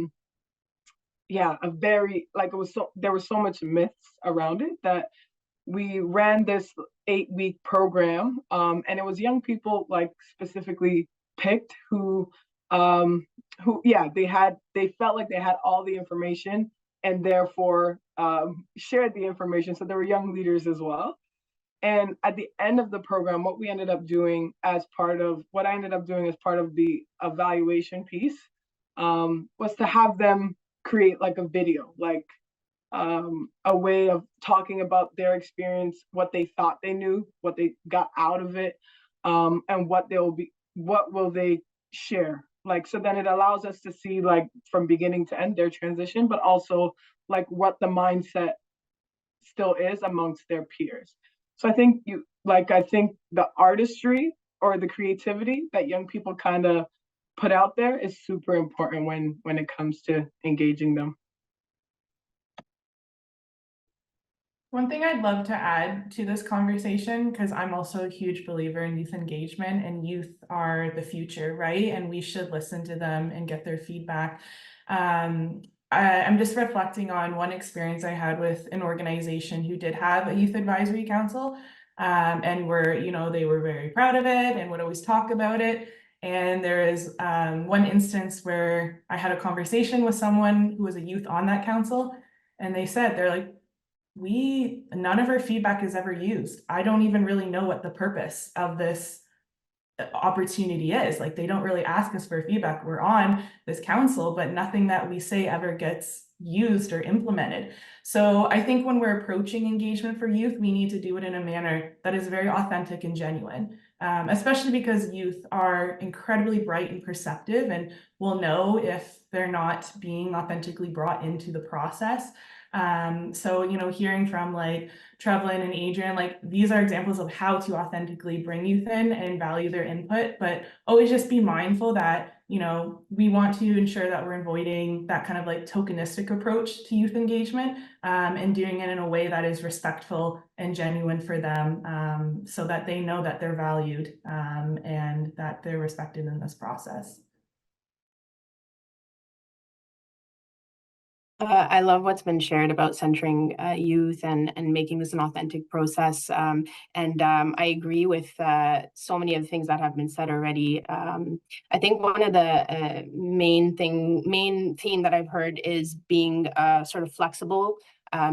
very, like, there was so much myths around it, that we ran this 8-week program, and it was young people, like, specifically picked, who they felt like they had all the information, and therefore shared the information. So there were young leaders as well. And at the end of the program, what I ended up doing as part of the evaluation piece, was to have them create like a video, like a way of talking about their experience, what they thought they knew, what they got out of it, and what they'll what will they share? Like, so then it allows us to see like from beginning to end their transition, but also like what the mindset still is amongst their peers. So I think I think the artistry or the creativity that young people kind of put out there is super important when it comes to engaging them. One thing I'd love to add to this conversation, because I'm also a huge believer in youth engagement, and youth are the future, right? And we should listen to them and get their feedback. I'm just reflecting on one experience I had with an organization who did have a youth advisory council, and they were very proud of it and would always talk about it. And there is one instance where I had a conversation with someone who was a youth on that council, and they're like, none of our feedback is ever used. I don't even really know what the purpose of this opportunity is. Like, they don't really ask us for feedback. We're on this council, but nothing that we say ever gets used or implemented. So I think when we're approaching engagement for youth, we need to do it in a manner that is very authentic and genuine, especially because youth are incredibly bright and perceptive and will know if they're not being authentically brought into the process. So, hearing from like Trevlyn and Adrienne, like these are examples of how to authentically bring youth in and value their input, but always just be mindful that, we want to ensure that we're avoiding that kind of like tokenistic approach to youth engagement, and doing it in a way that is respectful and genuine for them, so that they know that they're valued, and that they're respected in this process. I love what's been shared about centering youth and making this an authentic process. I agree with so many of the things that have been said already. I think one of the main theme that I've heard is being sort of flexible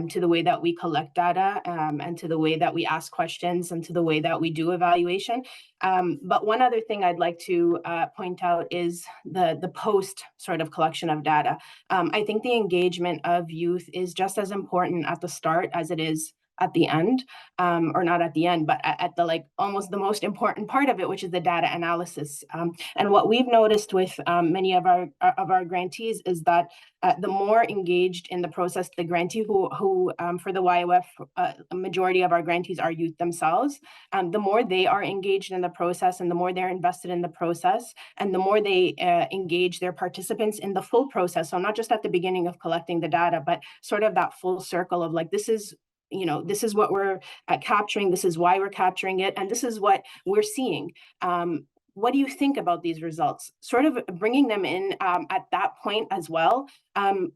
to the way that we collect data, and to the way that we ask questions, and to the way that we do evaluation. But one other thing I'd like to point out is the post sort of collection of data. I think the engagement of youth is just as important at the start as it is at the end, or not at the end, but at the almost the most important part of it, which is the data analysis. And what we've noticed with many of our grantees is that the more engaged in the process, the grantee who for the YOF, a majority of our grantees are youth themselves, the more they are engaged in the process, and the more they're invested in the process, and the more they engage their participants in the full process. So not just at the beginning of collecting the data, but sort of that full circle of like, this is what we're capturing, this is why we're capturing it, and this is what we're seeing. What do you think about these results? Sort of bringing them in at that point as well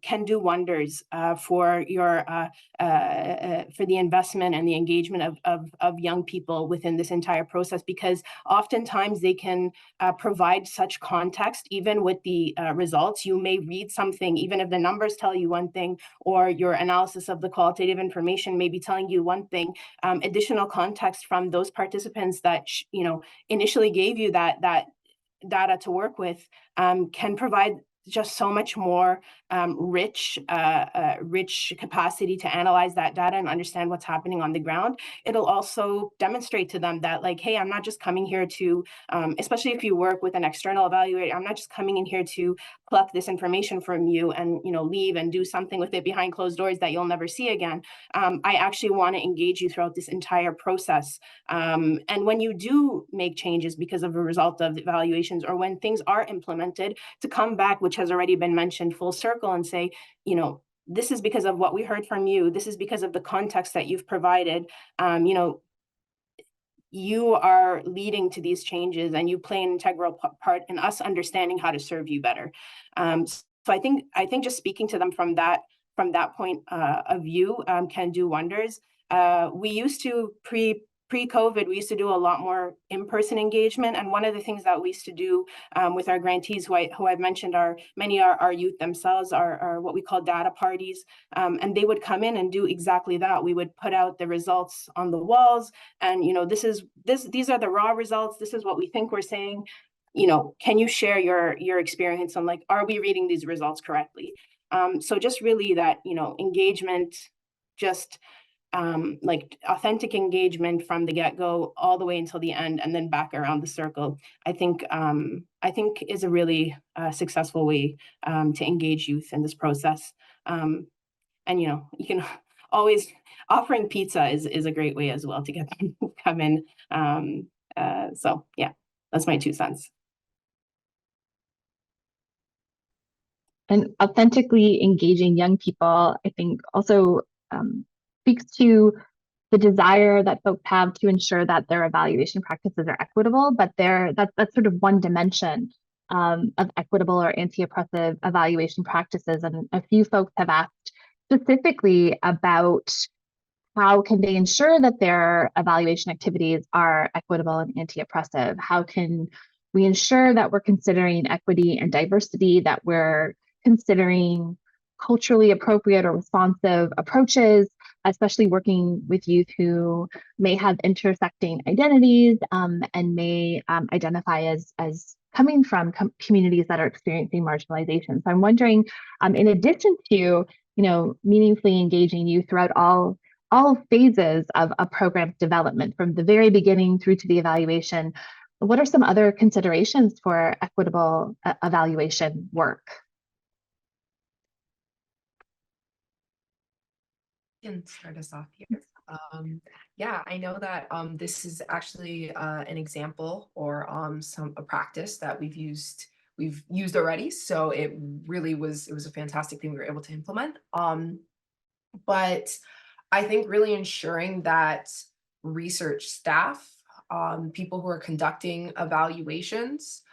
can do wonders for your for the investment and the engagement of young people within this entire process, because oftentimes they can provide such context. Even with the results, you may read something, even if the numbers tell you one thing, or your analysis of the qualitative information may be telling you one thing, additional context from those participants that initially gave you that data to work with can provide just so much more rich capacity to analyze that data and understand what's happening on the ground. It'll also demonstrate to them that, like, hey, I'm not just coming here to, especially if you work with an external evaluator, I'm not just coming in here to pluck this information from you and leave and do something with it behind closed doors that you'll never see again. I actually want to engage you throughout this entire process. And when you do make changes because of a result of evaluations, or when things are implemented, to come back, which has already been mentioned, full circle, and say, this is because of what we heard from you. This is because of the context that you've provided. You are leading to these changes, and you play an integral part in us understanding how to serve you better. So I think just speaking to them from that point of view can do wonders. We used to pre-COVID, we used to do a lot more in-person engagement. And one of the things that we used to do with our grantees, who I've mentioned, many are youth themselves, are what we call data parties. And they would come in and do exactly that. We would put out the results on the walls, and these are the raw results. This is what we think we're saying. Can you share your experience on, like, are we reading these results correctly? So just really that, engagement, just like authentic engagement from the get-go all the way until the end, and then back around the circle, I think is a really successful way to engage youth in this process. And you can always, offering pizza is a great way as well to get them to come in. So yeah, that's my 2 cents. And authentically engaging young people, I think, also speaks to the desire that folks have to ensure that their evaluation practices are equitable, but that's sort of one dimension of equitable or anti-oppressive evaluation practices. And a few folks have asked specifically about how can they ensure that their evaluation activities are equitable and anti-oppressive? How can we ensure that we're considering equity and diversity, that we're considering culturally appropriate or responsive approaches, especially working with youth who may have intersecting identities and may identify as coming from communities that are experiencing marginalization. So I'm wondering, in addition to meaningfully engaging youth throughout all phases of a program's development, from the very beginning through to the evaluation, what are some other considerations for equitable evaluation work? Can start us off here. Yeah, I know that this is actually an example or a practice that we've used already. So it was a fantastic thing we were able to implement. But I think really ensuring that research staff, people who are conducting evaluations,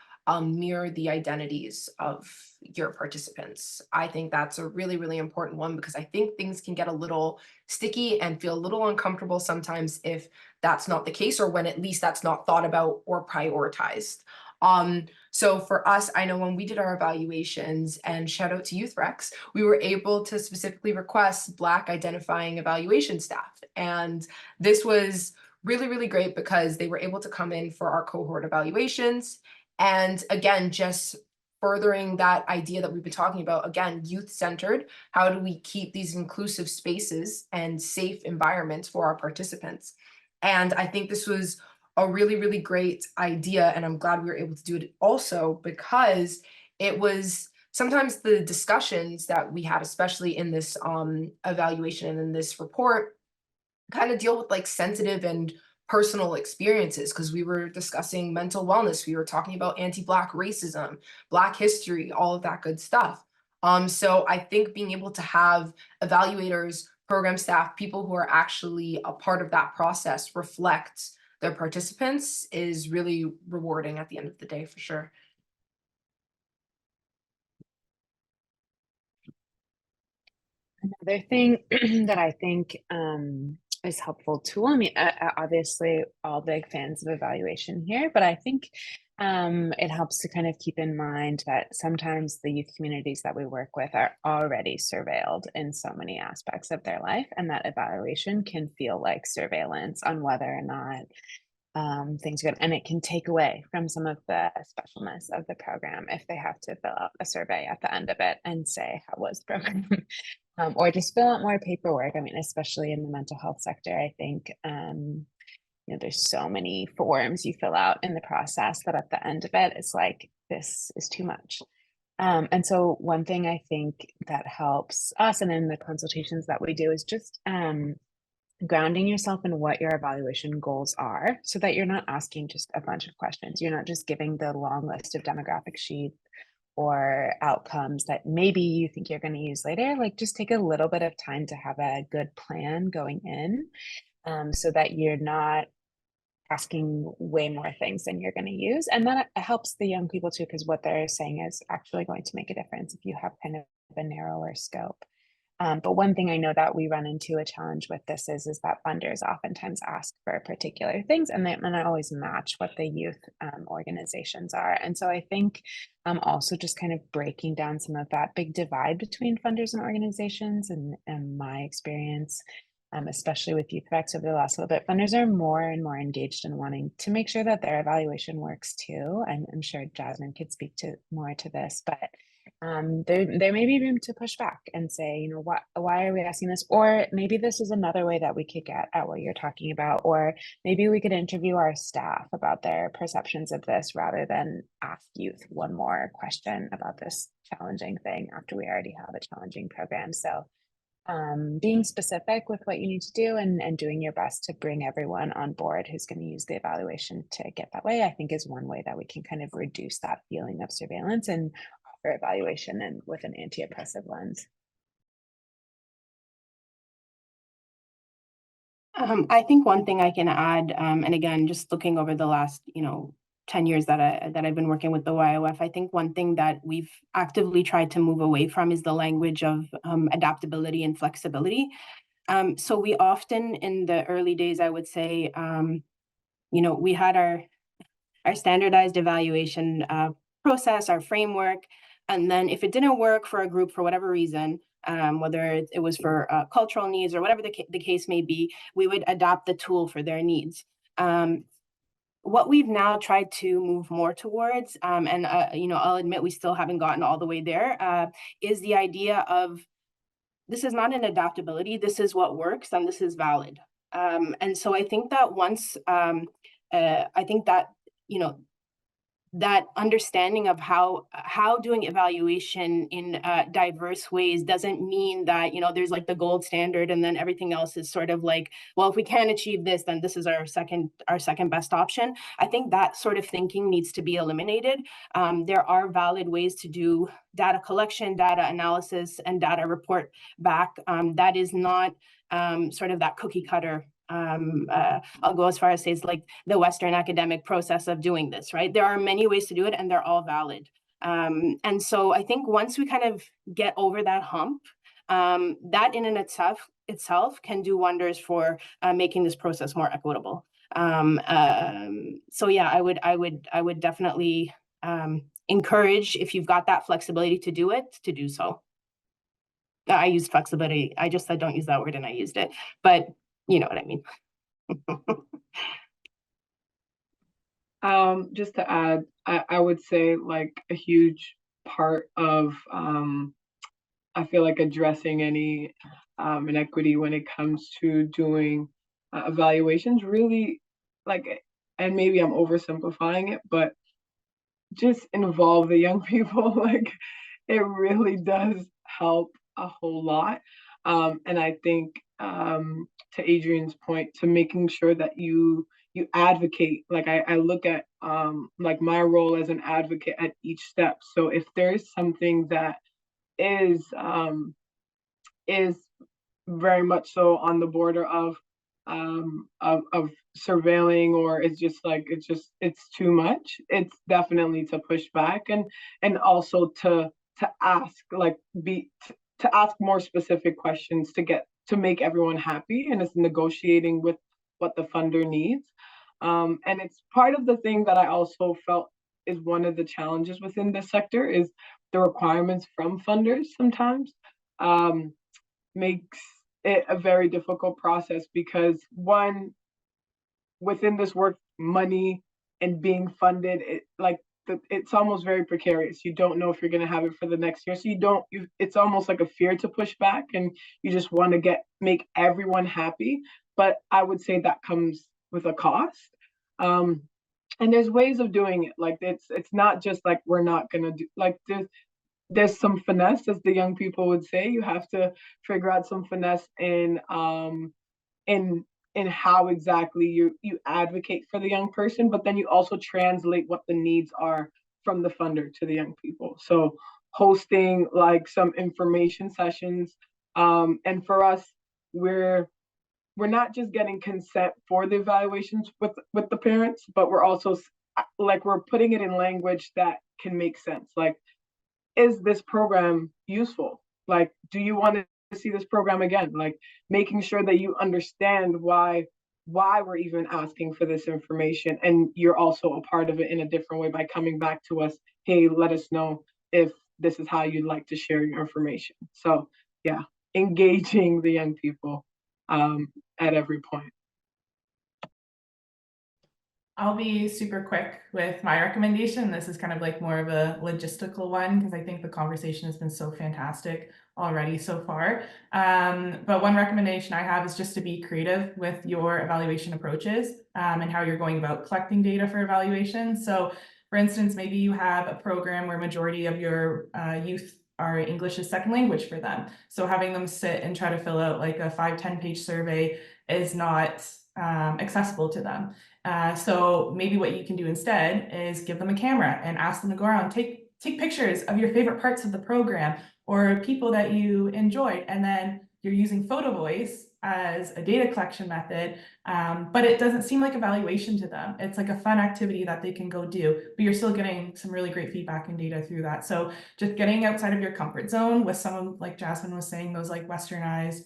mirror the identities of your participants. I think that's a really, really important one, because I think things can get a little sticky and feel a little uncomfortable sometimes if that's not the case, or when at least that's not thought about or prioritized. So for us, I know when we did our evaluations, and shout out to YouthREX, we were able to specifically request Black identifying evaluation staff. And this was really, really great because they were able to come in for our cohort evaluations. And again, just furthering that idea that we've been talking about, again, youth-centered. How do we keep these inclusive spaces and safe environments for our participants? And I think this was a really, really great idea. And I'm glad we were able to do it also, because it was sometimes the discussions that we had, especially in this evaluation and in this report, kind of deal with like sensitive and personal experiences, because we were discussing mental wellness. We were talking about anti-Black racism, Black history, all of that good stuff. So I think being able to have evaluators, program staff, people who are actually a part of that process reflect their participants is really rewarding at the end of the day, for sure. Another thing that I think is helpful too. I mean, obviously, all big fans of evaluation here, but I think it helps to kind of keep in mind that sometimes the youth communities that we work with are already surveilled in so many aspects of their life, and that evaluation can feel like surveillance on whether or not things are good, and it can take away from some of the specialness of the program if they have to fill out a survey at the end of it and say, how was the program? Or just fill out more paperwork. I mean, especially in the mental health sector, I think, there's so many forms you fill out in the process that at the end of it, it's like, this is too much. And so one thing I think that helps us, and in the consultations that we do, is just grounding yourself in what your evaluation goals are, so that you're not asking just a bunch of questions. You're not just giving the long list of demographic sheets or outcomes that maybe you think you're going to use later. Like, just take a little bit of time to have a good plan going in, so that you're not asking way more things than you're going to use. And that helps the young people too, because what they're saying is actually going to make a difference if you have kind of a narrower scope. But one thing I know that we run into a challenge with this is that funders oftentimes ask for particular things, and they not always match what the youth organizations are. And so I think also just kind of breaking down some of that big divide between funders and organizations, and my experience, especially with YouthREX over the last little bit, funders are more and more engaged in wanting to make sure that their evaluation works too. I'm sure Jasmine could speak to more to this, but there may be room to push back and say, you know, why are we asking this? Or maybe this is another way that we could get at what you're talking about. Or maybe we could interview our staff about their perceptions of this rather than ask youth one more question about this challenging thing after we already have a challenging program. So being specific with what you need to do and doing your best to bring everyone on board who's going to use the evaluation to get that way, I think is one way that we can kind of reduce that feeling of surveillance and offer evaluation and with an anti-oppressive lens. I think one thing I can add, and again, just looking over the last, 10 years that I've been working with the YOF, I think one thing that we've actively tried to move away from is the language of adaptability and flexibility. So we often, in the early days, I would say, we had our standardized evaluation process, our framework, and then if it didn't work for a group for whatever reason, whether it was for cultural needs or whatever the case may be, we would adapt the tool for their needs. What we've now tried to move more towards, and I'll admit we still haven't gotten all the way there, is the idea of this is not an adaptability, this is what works and this is valid. And so I think that once, that understanding of how doing evaluation in diverse ways doesn't mean that, there's like the gold standard and then everything else is sort of like, well, if we can't achieve this, then this is our second best option. I think that sort of thinking needs to be eliminated. There are valid ways to do data collection, data analysis, and data report back. That is not sort of that cookie cutter. I'll go as far as say it's like the Western academic process of doing this, right? There are many ways to do it and they're all valid. And so I think once we kind of get over that hump, that in and itself can do wonders for making this process more equitable. So yeah, I would definitely encourage, if you've got that flexibility to do it, to do so. I used flexibility. I just said don't use that word and I used it, but you know what I mean. Just to add, I would say like a huge part of I feel like addressing any inequity when it comes to doing evaluations really like, and maybe I'm oversimplifying it, but just involve the young people. Like it really does help a whole lot. And I think to Adrienne's point, to making sure that you advocate, like I look at like my role as an advocate at each step. So if there's something that is very much so on the border of surveilling, or it's just like it's too much, it's definitely to push back and also to ask, like to ask more specific questions to make everyone happy, and it's negotiating with what the funder needs. And it's part of the thing that I also felt is one of the challenges within this sector is the requirements from funders sometimes makes it a very difficult process, because one, within this work, money and being funded, it's almost very precarious. You don't know if you're going to have it for the next year, so it's almost like a fear to push back, and you just want to make everyone happy. But I would say that comes with a cost. And there's ways of doing it. Like it's not just like we're not going to do, like there's some finesse, as the young people would say. You have to figure out some finesse in how exactly you advocate for the young person, but then you also translate what the needs are from the funder to the young people. So hosting like some information sessions, and for us, we're not just getting consent for the evaluations with the parents, but we're also like we're putting it in language that can make sense. Like, is this program useful? Like, do you want to see this program again? Like making sure that you understand why we're even asking for this information, and you're also a part of it in a different way by coming back to us. Hey, let us know if this is how you'd like to share your information. So yeah, engaging the young people at every point. I'll be super quick with my recommendation. This is kind of like more of a logistical one because I think the conversation has been so fantastic already so far. But one recommendation I have is just to be creative with your evaluation approaches and how you're going about collecting data for evaluation. So for instance, maybe you have a program where majority of your youth are English as second language for them. So having them sit and try to fill out like a 5-10 page survey is not accessible to them. So maybe what you can do instead is give them a camera and ask them to go around, take pictures of your favorite parts of the program or people that you enjoyed, and then you're using photo voice as a data collection method, but it doesn't seem like evaluation to them. It's like a fun activity that they can go do, but you're still getting some really great feedback and data through that. So just getting outside of your comfort zone with some, like Jasmine was saying, those like westernized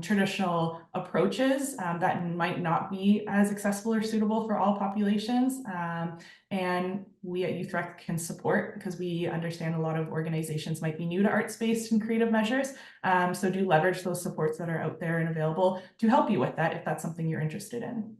traditional approaches that might not be as accessible or suitable for all populations. And we at YouthREX can support because we understand a lot of organizations might be new to arts-based and creative measures. So do leverage those supports that are out there and available to help you with that if that's something you're interested in.